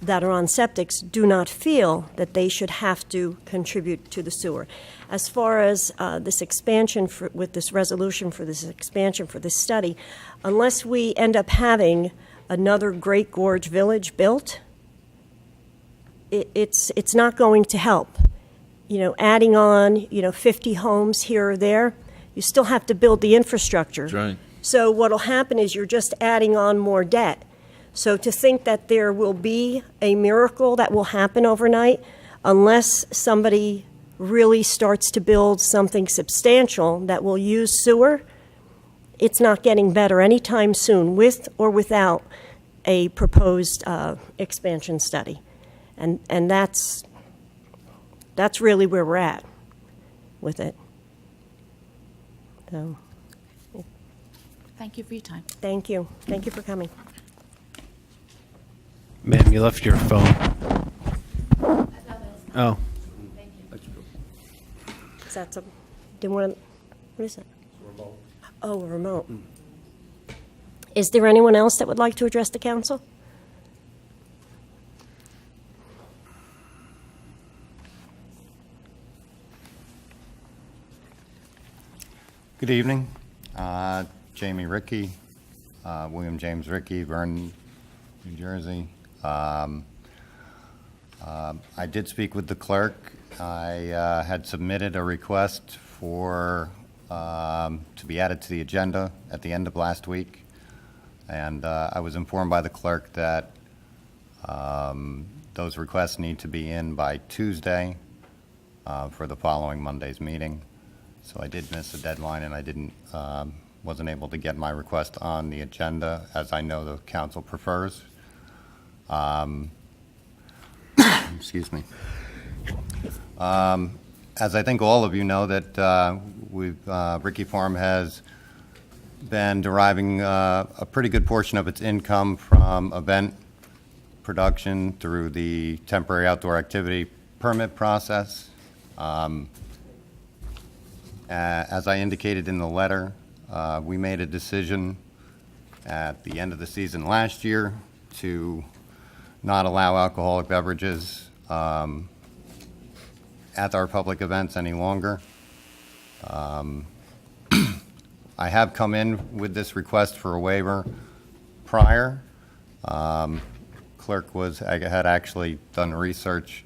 Speaker 1: that are on septics do not feel that they should have to contribute to the sewer. As far as this expansion with this resolution for this expansion for this study, unless we end up having another Great Gorge Village built, it's not going to help. Adding on, 50 homes here or there, you still have to build the infrastructure.
Speaker 11: That's right.
Speaker 1: So what'll happen is you're just adding on more debt. So to think that there will be a miracle that will happen overnight, unless somebody really starts to build something substantial that will use sewer, it's not getting better anytime soon, with or without a proposed expansion study. And that's really where we're at with it. So,
Speaker 13: Thank you for your time.
Speaker 1: thank you. Thank you for coming.
Speaker 14: Ma'am, you left your phone. Oh,
Speaker 1: Is that some, what is that? Oh, a remote. Is there anyone else that would like to address the council?
Speaker 15: Good evening. Jamie Rickey, William James Rickey, Vernon, New Jersey. I did speak with the clerk. I had submitted a request to be added to the agenda at the end of last week, and I was informed by the clerk that those requests need to be in by Tuesday for the following Monday's meeting. So I did miss the deadline, and I wasn't able to get my request on the agenda, as I know the council prefers. Excuse me. As I think all of you know, that Rickey Farm has been deriving a pretty good portion of its income from event production through the temporary outdoor activity permit process. As I indicated in the letter, we made a decision at the end of the season last year to not allow alcoholic beverages at our public events any longer. I have come in with this request for a waiver prior. Clerk had actually done research.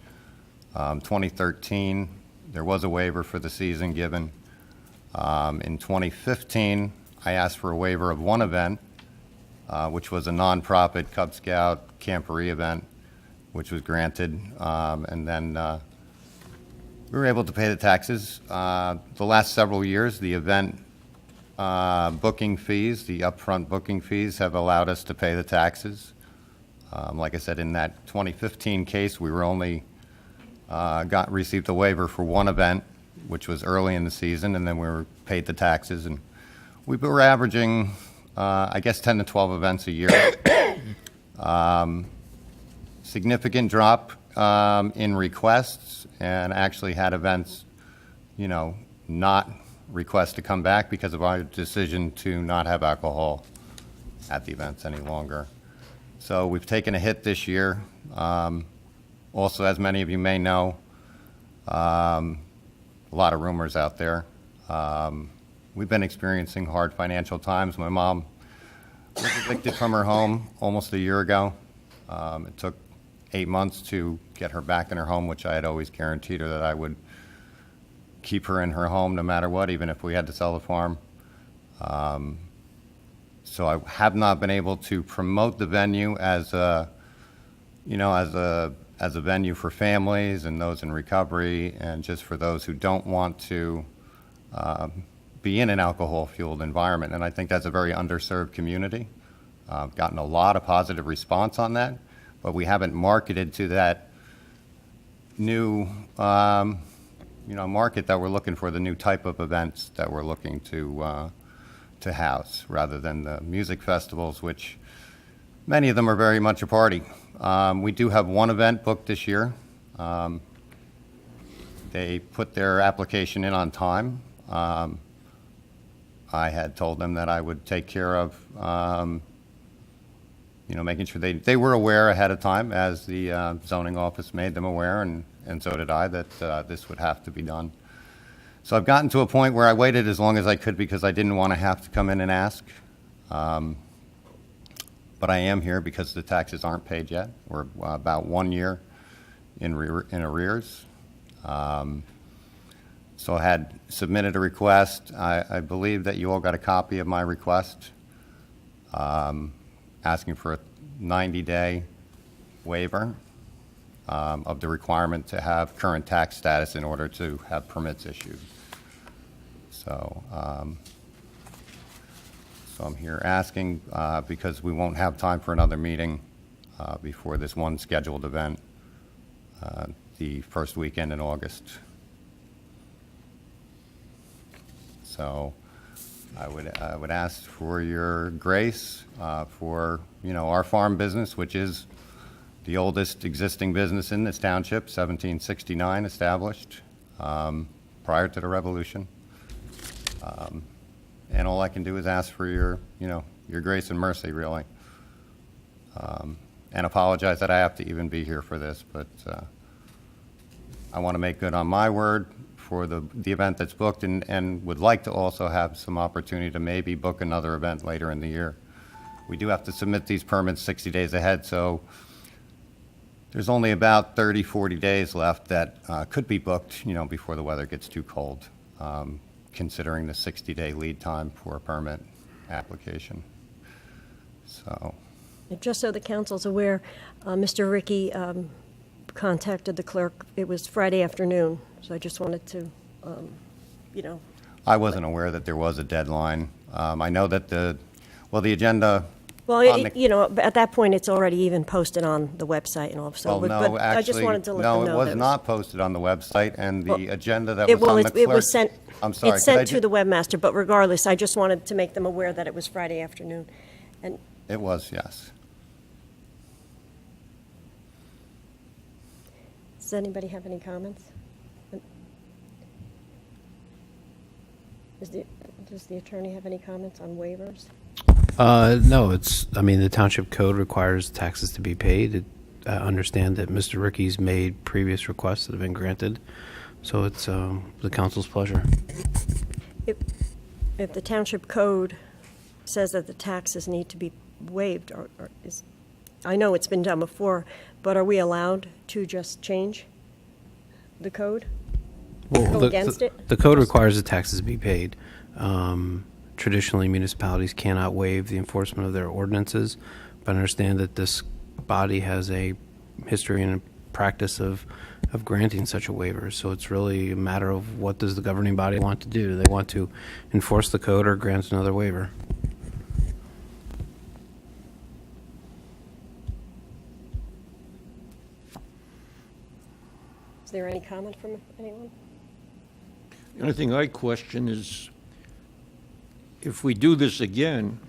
Speaker 15: 2013, there was a waiver for the season given. In 2015, I asked for a waiver of one event, which was a nonprofit Cub Scout camporee event, which was granted, and then we were able to pay the taxes. The last several years, the event booking fees, the upfront booking fees, have allowed us to pay the taxes. Like I said, in that 2015 case, we were only received a waiver for one event, which was early in the season, and then we were paid the taxes, and we were averaging, I guess, 10 to 12 events a year. Significant drop in requests, and actually had events, not request to come back because of our decision to not have alcohol at the events any longer. So we've taken a hit this year. Also, as many of you may know, a lot of rumors out there. We've been experiencing hard financial times. My mom was evicted from her home almost a year ago. It took 8 months to get her back in her home, which I had always guaranteed her that I would keep her in her home no matter what, even if we had to sell the farm. So I have not been able to promote the venue as a, as a venue for families and those in recovery, and just for those who don't want to be in an alcohol-fueled environment. And I think that's a very underserved community. I've gotten a lot of positive response on that, but we haven't marketed to that new, market that we're looking for, the new type of events that we're looking to house, rather than the music festivals, which many of them are very much a party. We do have one event booked this year. They put their application in on time. I had told them that I would take care of, making sure they were aware ahead of time, as the zoning office made them aware, and so did I, that this would have to be done. So I've gotten to a point where I waited as long as I could because I didn't want to have to come in and ask. But I am here because the taxes aren't paid yet. We're about 1 year in arrears. So I had submitted a request. I believe that you all got a copy of my request, asking for a 90-day waiver of the requirement to have current tax status in order to have permits issued. So I'm here asking because we won't have time for another meeting before this one scheduled event, the first weekend in August. So I would ask for your grace for our farm business, which is the oldest existing business in this township, 1769 established, prior to the Revolution. And all I can do is ask for your grace and mercy, really. And apologize that I have to even be here for this, but I want to make good on my word for the event that's booked, and would like to also have some opportunity to maybe book another event later in the year. We do have to submit these permits 60 days ahead, so there's only about 30, 40 days left that could be booked, before the weather gets too cold, considering the 60-day lead time for a permit application. So,
Speaker 1: Just so the council's aware, Mr. Ricky contacted the clerk. It was Friday afternoon, so I just wanted to,
Speaker 15: I wasn't aware that there was a deadline. I know that the agenda.
Speaker 1: Well, at that point, it's already even posted on the website and all, so.
Speaker 15: Well, no,
Speaker 1: but
Speaker 15: actually,
Speaker 1: I just wanted to let them know.
Speaker 15: no, it was
Speaker 1: that
Speaker 15: not posted on the website, and the
Speaker 1: Well,
Speaker 15: agenda that was on the clerk.
Speaker 1: It was sent.
Speaker 15: I'm sorry.
Speaker 1: It's
Speaker 15: could I
Speaker 1: sent to the webmaster, but regardless, I just wanted to make them aware that it was Friday afternoon. And
Speaker 15: It was, yes.
Speaker 1: does anybody have any comments? Does the attorney have any comments on waivers?
Speaker 14: No, the township code requires taxes to be paid. I understand that Mr. Ricky's made previous requests that have been granted, so it's the council's pleasure.
Speaker 1: If the township code says that the taxes need to be waived, I know it's been done before, but are we allowed to just change the code? Go against it?
Speaker 14: The code requires the taxes be paid. Traditionally, municipalities cannot waive the enforcement of their ordinances, but understand that this body has a history and a practice of granting such a waiver. So it's really a matter of what does the governing body want to do? Do they want to enforce the code or grant another waiver?
Speaker 1: Is there any comment from anyone?
Speaker 3: The only thing I question is, if we do this again,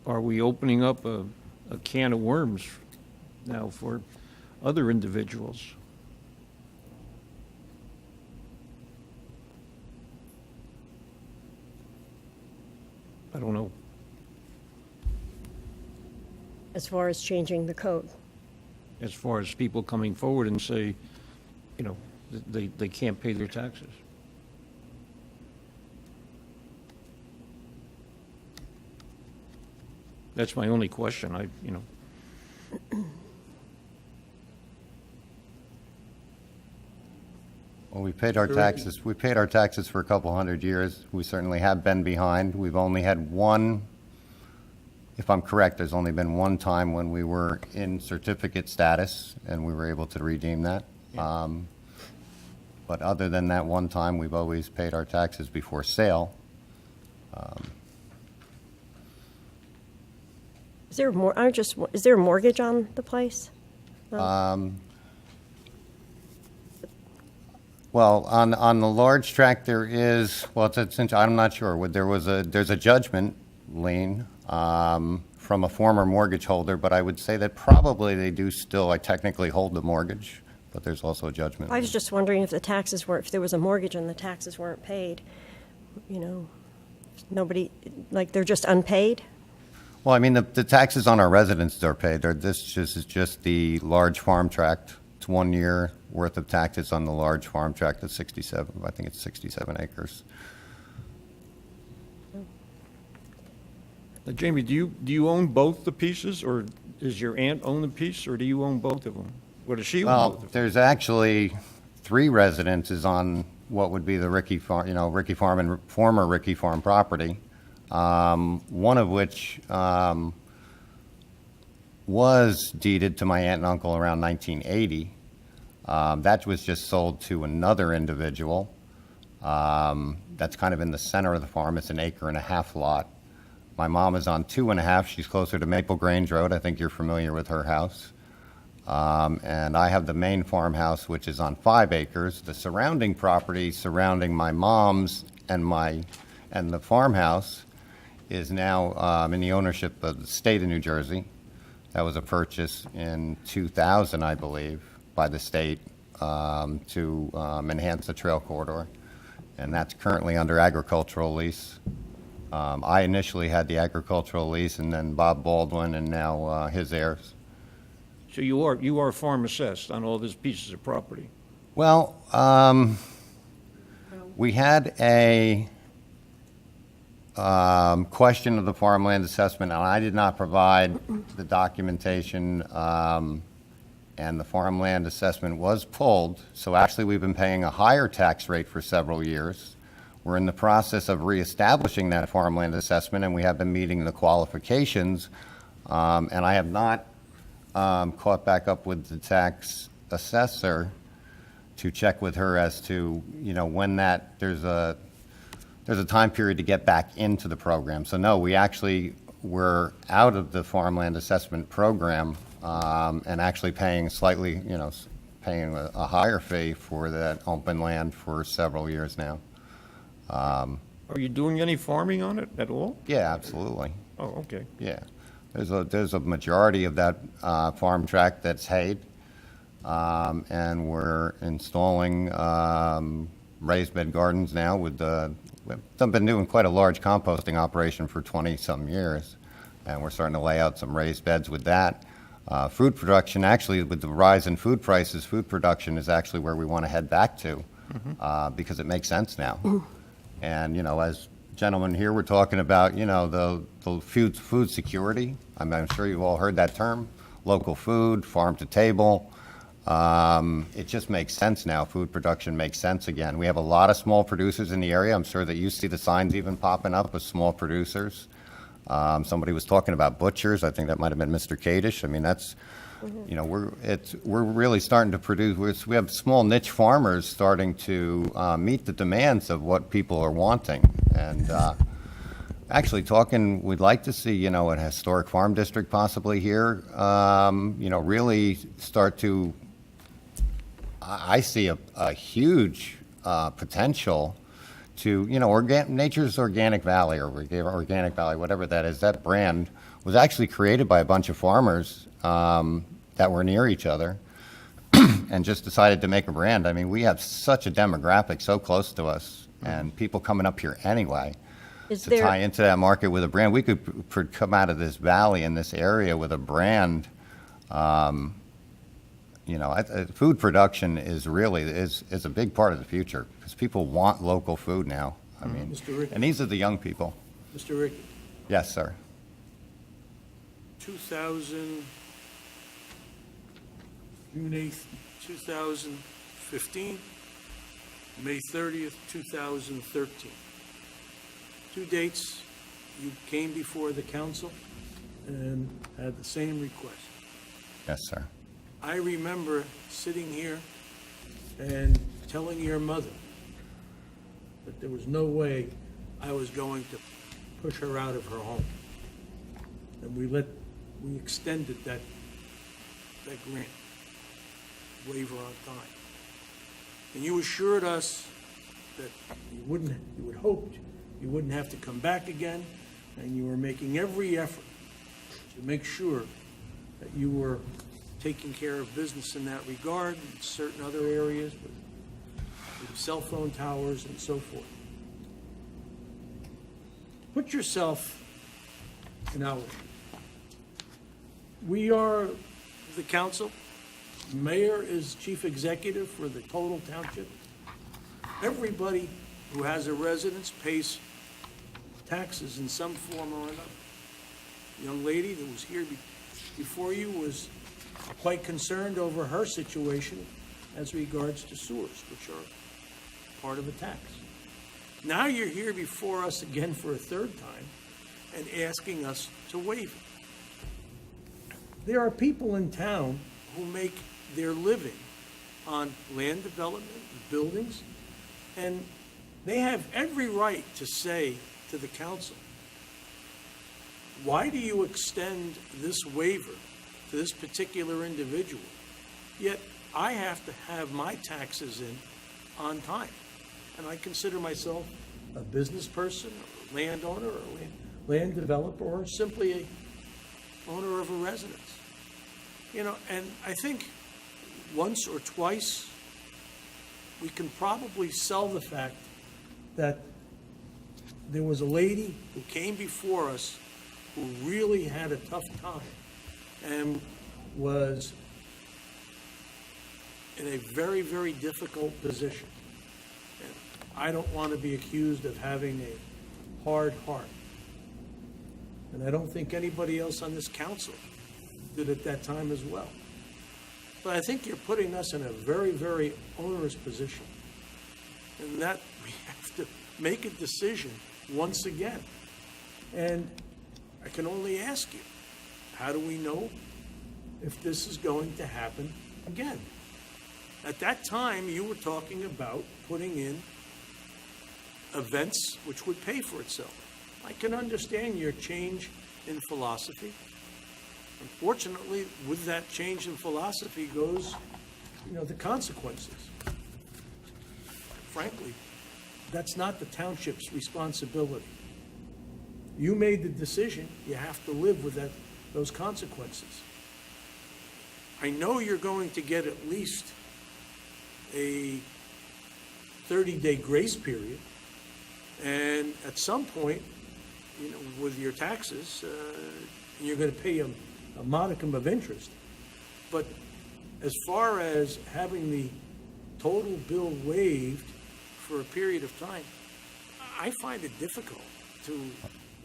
Speaker 3: are we opening up a can of worms now for other individuals? I don't know.
Speaker 1: As far as changing the code?
Speaker 3: As far as people coming forward and say, they can't pay their taxes. That's my only question.
Speaker 15: Well, we paid our taxes for a couple hundred years. We certainly have been behind. We've only had one, if I'm correct, there's only been one time when we were in certificate status and we were able to redeem that. But other than that one time, we've always paid our taxes before sale.
Speaker 1: Is there more, is there a mortgage on the place?
Speaker 15: Well, on the large tract, there is, well, I'm not sure. There's a judgment lien from a former mortgage holder, but I would say that probably they do still, technically hold the mortgage, but there's also a judgment
Speaker 1: I
Speaker 15: lien.
Speaker 1: was just wondering if if there was a mortgage and the taxes weren't paid, nobody, like, they're just unpaid?
Speaker 15: Well, I mean, the taxes on our residences are paid. This is just the large farm tract. It's 1 year worth of taxes on the large farm tract of 67, I think it's 67 acres.
Speaker 3: Now, Jamie, do you own both the pieces, or does your aunt own the piece, or do you own both of them? Or does she own both
Speaker 15: Well,
Speaker 3: of them?
Speaker 15: there's actually 3 residences on what would be the Ricky Farm, Ricky Farm and former Ricky Farm property. One of which was deeded to my aunt and uncle around 1980. That was just sold to another individual. That's kind of in the center of the farm. It's an 1.5 acre lot. My mom is on 2.5. She's closer to Maple Grange Road. I think you're familiar with her house. And I have the main farmhouse, which is on 5 acres. The surrounding property surrounding my mom's and the farmhouse is now in the ownership of the state of New Jersey. That was a purchase in 2000, I believe, by the state to enhance the trail corridor. And that's currently under agricultural lease. I initially had the agricultural lease, and then Bob Baldwin, and now his heirs.
Speaker 3: So you are farm assessed on all these pieces of property?
Speaker 15: Well, we had a question of the farmland assessment, and I did not provide the documentation, and the farmland assessment was pulled. So actually, we've been paying a higher tax rate for several years. We're in the process of reestablishing that farmland assessment, and we have been meeting the qualifications. And I have not caught back up with the tax assessor to check with her as to, when there's a time period to get back into the program. So no, we actually were out of the farmland assessment program and actually paying slightly, paying a higher fee for that open land for several years now.
Speaker 3: Are you doing any farming on it at all?
Speaker 15: Yeah, absolutely.
Speaker 3: Oh, okay.
Speaker 15: Yeah. There's a majority of that farm tract that's hayed, and we're installing raised bed gardens now with we've been doing quite a large composting operation for 20-some years, and we're starting to lay out some raised beds with that. Food production, actually, with the rise in food prices, food production is actually where we want to head back to because it makes sense now. And, as gentlemen here, we're talking about, the food security. I'm sure you've all heard that term, local food, farm to table. It just makes sense now. Food production makes sense again. We have a lot of small producers in the area. I'm sure that you see the signs even popping up with small producers. Somebody was talking about butchers. I think that might have been Mr. Kadish. I mean, that's, we're really starting to produce. We have small niche farmers starting to meet the demands of what people are wanting. And actually we'd like to see, a historic farm district possibly here, really start to, I see a huge potential to, Nature's Organic Valley or Organic Valley, whatever that is. That brand was actually created by a bunch of farmers that were near each other and just decided to make a brand. I mean, we have such a demographic so close to us and people coming up here anyway. Tie into that market with a brand. We could come out of this valley in this area with a brand. Food production is really is a big part of the future because people want local food now. I mean, and these are the young people.
Speaker 12: Mr. Ricky,
Speaker 15: Yes, sir.
Speaker 12: 2000, June 8th, 2015, May 30th, 2013. Two dates you came before the council and had the same request.
Speaker 15: Yes, sir.
Speaker 12: I remember sitting here and telling your mother that there was no way I was going to push her out of her home. And we extended that grant waiver on time. And you assured us that you would hoped you wouldn't have to come back again, and you were making every effort to make sure that you were taking care of business in that regard, in certain other areas with cell phone towers and so forth. Put yourself in our. We are the council. Mayor is chief executive for the total township. Everybody who has a residence pays taxes in some form or another. The young lady that was here before you was quite concerned over her situation as regards to sewers, which are part of a tax. Now you're here before us again for a third time and asking us to waive it. There are people in town who make their living on land development, buildings, and they have every right to say to the council, why do you extend this waiver to this particular individual, yet I have to have my taxes in on time? And I consider myself a business person, or a landowner, or a land developer, or simply a owner of a residence. You know, and I think once or twice we can probably sell the fact that there was a lady who came before us who really had a tough time and was in a very, very difficult position. And I don't want to be accused of having a hard heart. And I don't think anybody else on this council did at that time as well. But I think you're putting us in a very, very onerous position. And that we have to make a decision once again. And I can only ask you, how do we know if this is going to happen again? At that time, you were talking about putting in events which would pay for itself. I can understand your change in philosophy. Unfortunately, with that change in philosophy goes, the consequences. Frankly, that's not the township's responsibility. You made the decision, you have to live with those consequences. I know you're going to get at least a 30-day grace period, and at some point, with your taxes, you're going to pay a modicum of interest. But as far as having the total bill waived for a period of time, I find it difficult to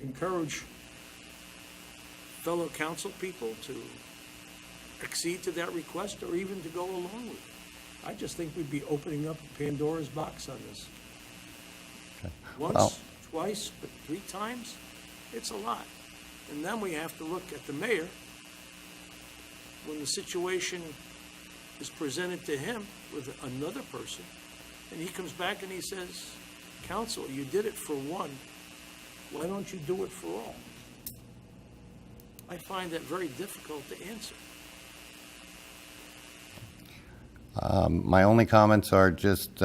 Speaker 12: encourage fellow council people to accede to that request or even to go along with it. I just think we'd be opening up Pandora's box on this.
Speaker 15: Okay.
Speaker 12: Once, twice, but 3 times, it's a lot. And then we have to look at the mayor when the situation is presented to him with another person, and he comes back and he says, council, you did it for one, why don't you do it for all? I find that very difficult to answer.
Speaker 15: My only comments are just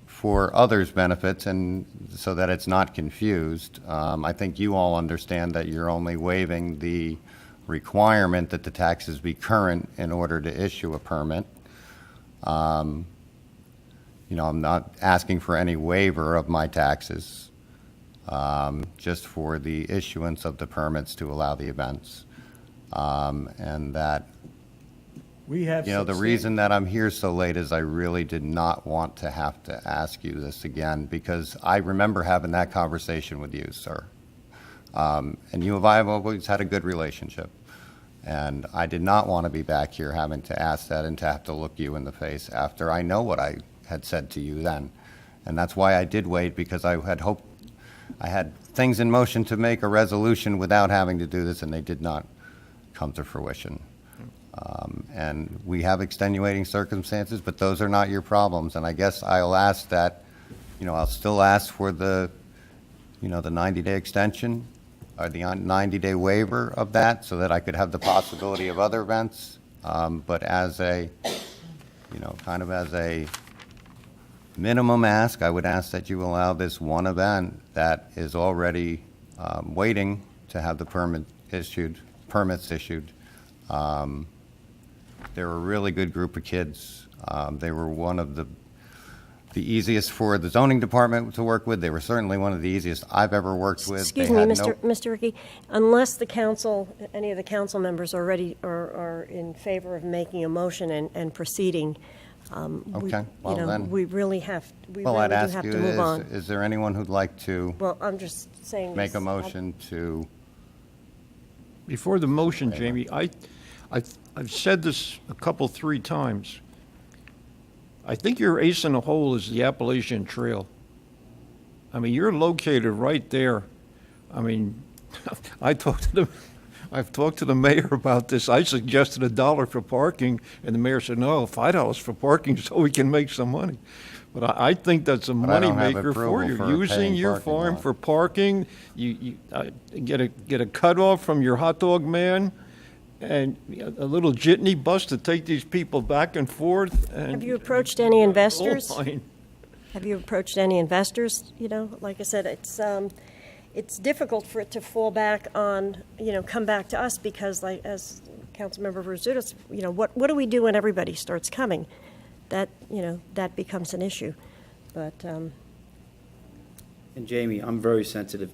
Speaker 15: for others' benefits and so that it's not confused. I think you all understand that you're only waiving the requirement that the taxes be current in order to issue a permit. I'm not asking for any waiver of my taxes, just for the issuance of the permits to allow the events. And that,
Speaker 12: We have
Speaker 15: the reason that I'm here so late is I really did not want to have to ask you this again, because I remember having that conversation with you, sir. And you and I have always had a good relationship. And I did not want to be back here having to ask that and to have to look you in the face after I know what I had said to you then. And that's why I did wait, because I had hoped, I had things in motion to make a resolution without having to do this, and they did not come to fruition. And we have extenuating circumstances, but those are not your problems. And I guess I'll ask that, I'll still ask for the 90-day extension, or the 90-day waiver of that, so that I could have the possibility of other events. But as a, kind of as a minimum ask, I would ask that you allow this one event that is already waiting to have the permits issued. They're a really good group of kids. They were one of the easiest for the zoning department to work with. They were certainly one of the easiest I've ever worked with.
Speaker 1: Excuse
Speaker 15: They
Speaker 1: me,
Speaker 15: had
Speaker 1: Mr. Ricky, unless the council, any of the council members are in favor of making a motion and proceeding,
Speaker 15: Okay, well then.
Speaker 1: we really have, we
Speaker 15: Well,
Speaker 1: really
Speaker 15: I'd
Speaker 1: do
Speaker 15: ask
Speaker 1: have
Speaker 15: you,
Speaker 1: to move on.
Speaker 15: is there anyone who'd like to
Speaker 1: Well, I'm just saying.
Speaker 15: make a
Speaker 1: this.
Speaker 15: motion to,
Speaker 3: Before the motion, Jamie, I've said this a couple, 3 times. I think your ace in the hole is the Appalachian Trail. I mean, you're located right there. I mean, I've talked to the mayor about this. I suggested $1 for parking, and the mayor said, no, $5 for parking so we can make some money. But I think that's a
Speaker 15: But I don't have
Speaker 3: moneymaker for
Speaker 15: approval
Speaker 3: you.
Speaker 15: for
Speaker 3: Using
Speaker 15: paying
Speaker 3: your
Speaker 15: parking
Speaker 3: farm
Speaker 15: lot.
Speaker 3: for parking, you get a cutoff from your hot dog man, and a little jitney bus to take these people back and forth. And
Speaker 1: Have you approached any investors?
Speaker 3: Gold mine.
Speaker 1: Have you approached any investors? Like I said, it's difficult for it to fall back on, come back to us, because like, as Councilmember Rizzuto's, what do we do when everybody starts coming? That, that becomes an issue. But,
Speaker 6: And Jamie, I'm very sensitive,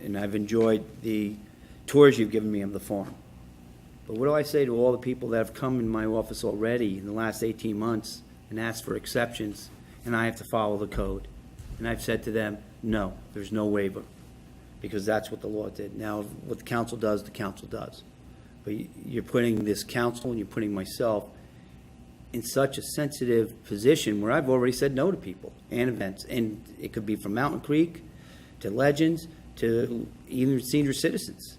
Speaker 6: and I've enjoyed the tours you've given me of the farm. But what do I say to all the people that have come in my office already in the last 18 months and asked for exceptions, and I have to follow the code? And I've said to them, no, there's no waiver, because that's what the law did. Now, what the council does, the council does. But you're putting this council and you're putting myself in such a sensitive position where I've already said no to people and events. And it could be from Mountain Creek to Legends to even senior citizens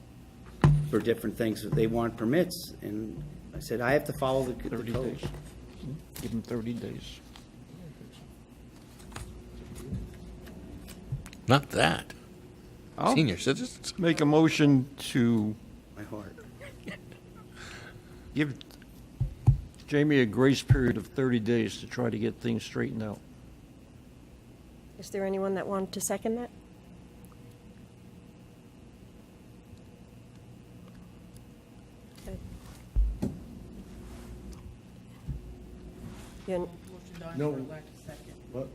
Speaker 6: for different things that they want permits. And I said, I have to follow the
Speaker 3: 30
Speaker 6: code.
Speaker 3: days. Give them 30 days.
Speaker 11: Not that.
Speaker 3: I'll
Speaker 11: Senior citizens.
Speaker 3: make a motion to
Speaker 6: My heart.
Speaker 3: give Jamie a grace period of 30 days to try to get things straightened out.
Speaker 1: is there anyone that wanted to second that? Okay. You-
Speaker 2: Motion dies
Speaker 12: No.
Speaker 2: for lack of second.
Speaker 12: What?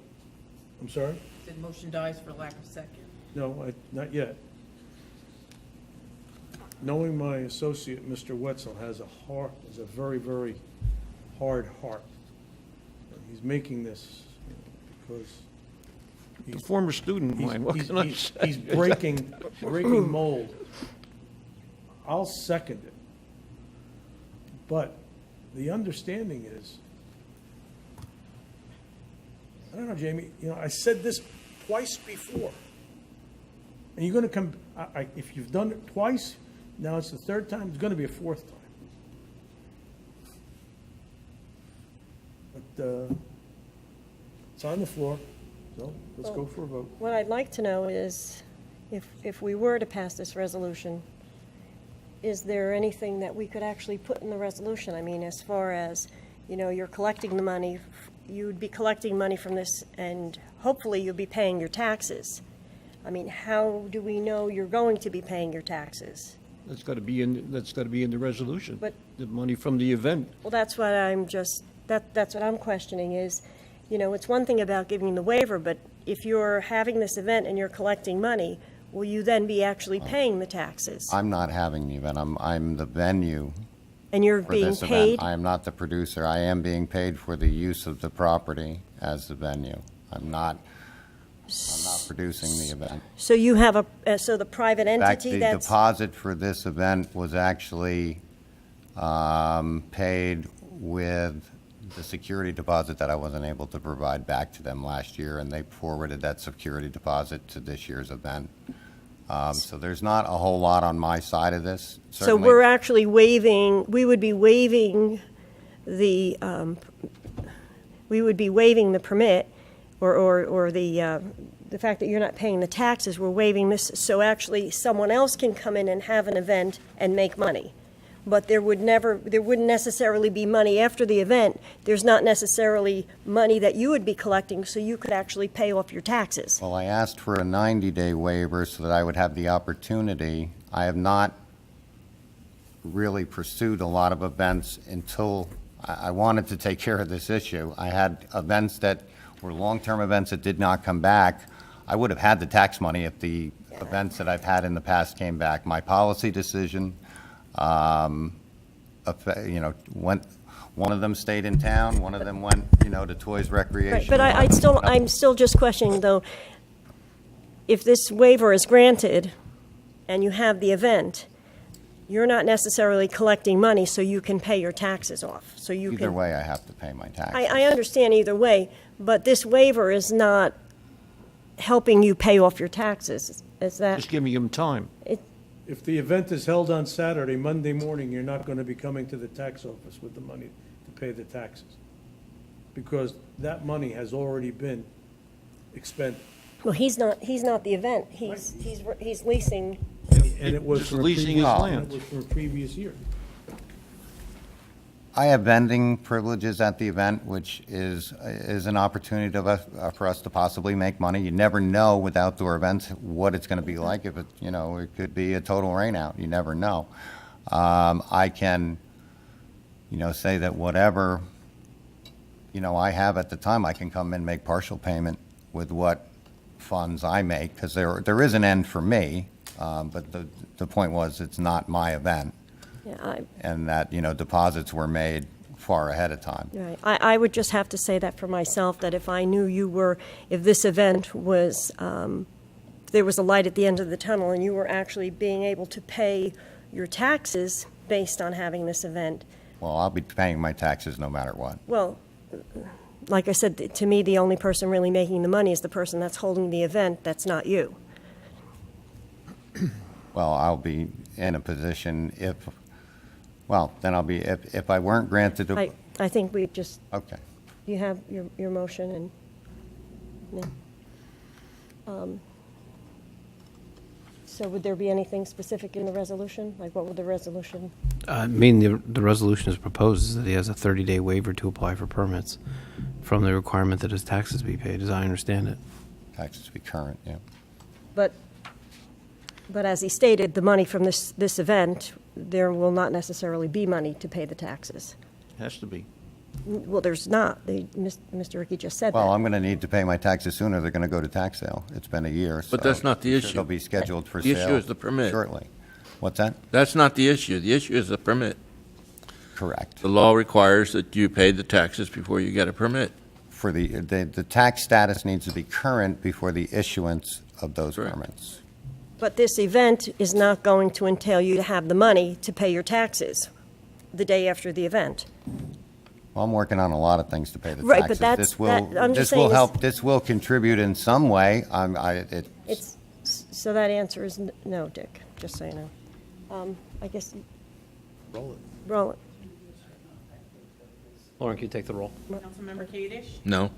Speaker 12: I'm sorry?
Speaker 2: Said motion dies for lack of second.
Speaker 12: No, not yet. Knowing my associate, Mr. Wetzel, has a very, very hard heart. He's making this because
Speaker 3: The former student of mine, what can I say?
Speaker 12: he's breaking mold. I'll second it. But the understanding is, I don't know, Jamie, I said this twice before. And you're going to come, if you've done it twice, now it's the third time, it's going to be a fourth time. But it's on the floor, so let's go for a vote.
Speaker 1: What I'd like to know is, if we were to pass this resolution, is there anything that we could actually put in the resolution? I mean, as far as, you're collecting the money, you'd be collecting money from this, and hopefully you'll be paying your taxes. I mean, how do we know you're going to be paying your taxes?
Speaker 3: That's got to be in the resolution.
Speaker 1: But-
Speaker 3: The money from the event.
Speaker 1: Well, that's what that's what I'm questioning is, it's one thing about giving the waiver, but if you're having this event and you're collecting money, will you then be actually paying the taxes?
Speaker 15: I'm not having the event, I'm the venue
Speaker 1: And you're
Speaker 15: for
Speaker 1: being
Speaker 15: this
Speaker 1: paid?
Speaker 15: event. I am not the producer. I am being paid for the use of the property as the venue. I'm not producing the event.
Speaker 1: So you have so the private
Speaker 15: In fact,
Speaker 1: entity
Speaker 15: the
Speaker 1: that's,
Speaker 15: deposit for this event was actually paid with the security deposit that I wasn't able to provide back to them last year, and they forwarded that security deposit to this year's event. So there's not a whole lot on my side of this.
Speaker 1: So
Speaker 15: Certainly-
Speaker 1: we're actually waiving, we would be waiving the permit, or the fact that you're not paying the taxes, we're waiving this, so actually someone else can come in and have an event and make money. But there wouldn't necessarily be money after the event. There's not necessarily money that you would be collecting, so you could actually pay off your taxes.
Speaker 15: Well, I asked for a 90-day waiver so that I would have the opportunity. I have not really pursued a lot of events until I wanted to take care of this issue. I had events that were long-term events that did not come back. I would have had the tax money if the events that I've had in the past came back. My policy decision, one of them stayed in town, one of them went, to Toys Recreation.
Speaker 1: Right, but I'm still just questioning, though, if this waiver is granted and you have the event, you're not necessarily collecting money so you can pay your taxes off. So you
Speaker 15: Either
Speaker 1: can.
Speaker 15: way, I have to pay my taxes.
Speaker 1: I understand either way, but this waiver is not helping you pay off your taxes. Is that?
Speaker 3: Just giving them time.
Speaker 12: If the event is held on Saturday, Monday morning, you're not going to be coming to the tax office with the money to pay the taxes, because that money has already been expended.
Speaker 1: Well, he's not the event. He's leasing.
Speaker 12: And it was
Speaker 3: Just
Speaker 12: from a
Speaker 3: leasing
Speaker 12: previous-
Speaker 3: his land.
Speaker 12: It was from a previous year.
Speaker 15: I have vending privileges at the event, which is an opportunity for us to possibly make money. You never know with outdoor events what it's going to be like. If it, it could be a total rainout. You never know. I can, say that whatever, I have at the time, I can come in and make partial payment with what funds I make, because there is an end for me, but the point was it's not my event.
Speaker 1: Yeah,
Speaker 15: And that, deposits were made far ahead of time.
Speaker 1: right. I would just have to say that for myself, that if I knew if this event was, there was a light at the end of the tunnel and you were actually being able to pay your taxes based on having this event,
Speaker 15: Well, I'll be paying my taxes no matter what.
Speaker 1: well, like I said, to me, the only person really making the money is the person that's holding the event. That's not you.
Speaker 15: Well, I'll be in a position if I weren't granted a...
Speaker 1: I think we just,
Speaker 15: Okay.
Speaker 1: you have your motion and, so would there be anything specific in the resolution? Like, what would the resolution?
Speaker 14: The resolution is proposed is that he has a 30-day waiver to apply for permits from the requirement that his taxes be paid, as I understand it.
Speaker 15: Taxes be current, yeah.
Speaker 1: But as he stated, the money from this event, there will not necessarily be money to pay the taxes.
Speaker 3: Has to be.
Speaker 1: Well, there's not. Mr. Ricky just said that.
Speaker 15: Well, I'm going to need to pay my taxes sooner. They're going to go to tax sale. It's been a year, so...
Speaker 11: But that's not the
Speaker 15: I'm sure
Speaker 11: issue.
Speaker 15: They'll be scheduled for
Speaker 11: The
Speaker 15: sale
Speaker 11: issue is the permit.
Speaker 15: shortly. What's that?
Speaker 11: That's not the issue. The issue is the permit.
Speaker 15: Correct.
Speaker 11: The law requires that you pay the taxes before you get a permit.
Speaker 15: For the tax status needs to be current before the issuance of those
Speaker 11: Correct.
Speaker 15: permits.
Speaker 1: But this event is not going to entail you to have the money to pay your taxes the day after the event.
Speaker 15: Well, I'm working on a lot of things to pay the
Speaker 1: Right, but
Speaker 15: taxes.
Speaker 1: I'm just
Speaker 15: This will
Speaker 1: saying
Speaker 15: help, this will contribute in some way.
Speaker 1: So that answer is no, Dick, just so you know. I guess. Roll it.
Speaker 14: Lauren, can you take the roll?
Speaker 2: Councilmember Kadesh?
Speaker 11: No?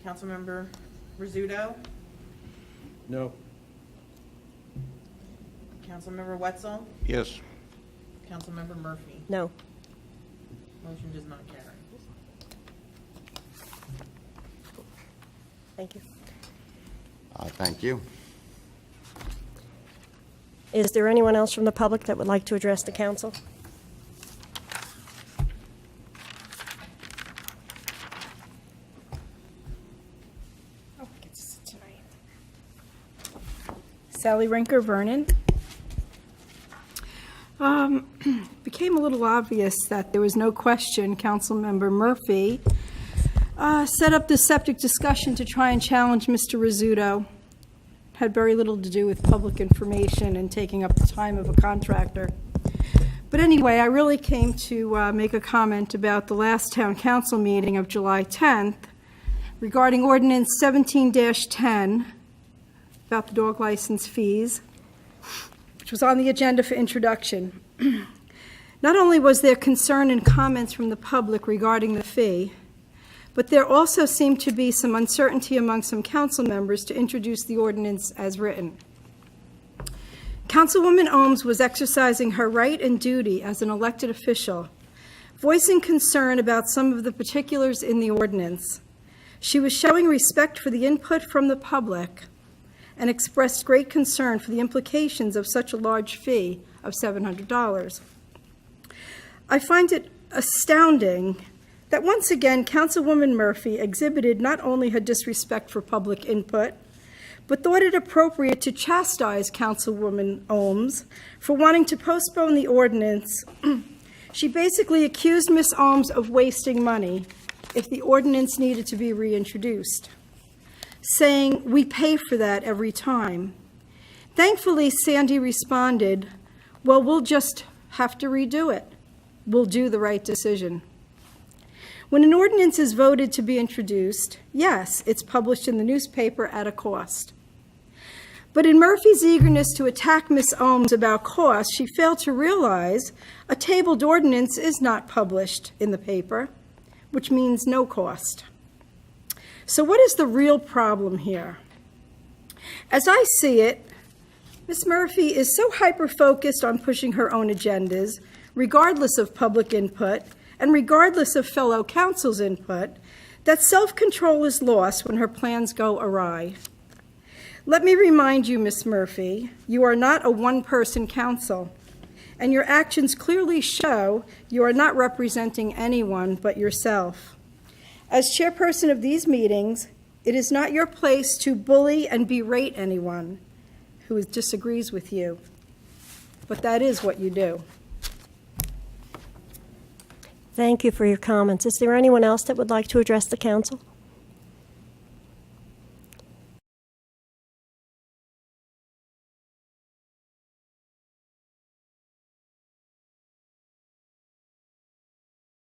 Speaker 2: Councilmember Rizzuto?
Speaker 12: No.
Speaker 2: Councilmember Wetzel?
Speaker 3: Yes.
Speaker 2: Councilmember Murphy?
Speaker 1: No.
Speaker 2: Motion does not carry.
Speaker 1: Thank you.
Speaker 15: Thank you.
Speaker 1: Is there anyone else from the public that would like to address the council?
Speaker 16: Sally Rinker, Vernon. Became a little obvious that there was no question Councilmember Murphy set up this septic discussion to try and challenge Mr. Rizzuto. Had very little to do with public information and taking up the time of a contractor. But anyway, I really came to make a comment about the last town council meeting of July 10th regarding ordinance 17-10 about the dog license fees, which was on the agenda for introduction. Not only was there concern and comments from the public regarding the fee, but there also seemed to be some uncertainty among some council members to introduce the ordinance as written. Councilwoman Ohms was exercising her right and duty as an elected official, voicing concern about some of the particulars in the ordinance. She was showing respect for the input from the public and expressed great concern for the implications of such a large fee of $700. I find it astounding that once again Councilwoman Murphy exhibited not only her disrespect for public input, but thought it appropriate to chastise Councilwoman Ohms for wanting to postpone the ordinance. She basically accused Ms. Ohms of wasting money if the ordinance needed to be reintroduced, saying, "We pay for that every time." Thankfully, Sandy responded, "Well, we'll just have to redo it. We'll do the right decision." When an ordinance is voted to be introduced, yes, it's published in the newspaper at a cost. But in Murphy's eagerness to attack Ms. Ohms about cost, she failed to realize a tabled ordinance is not published in the paper, which means no cost. So what is the real problem here? As I see it, Ms. Murphy is so hyper-focused on pushing her own agendas, regardless of public input and regardless of fellow council's input, that self-control is lost when her plans go awry. Let me remind you, Ms. Murphy, you are not a one-person council, and your actions clearly show you are not representing anyone but yourself. As chairperson of these meetings, it is not your place to bully and berate anyone who disagrees with you, but that is what you do.
Speaker 1: Thank you for your comments. Is there anyone else that would like to address the council?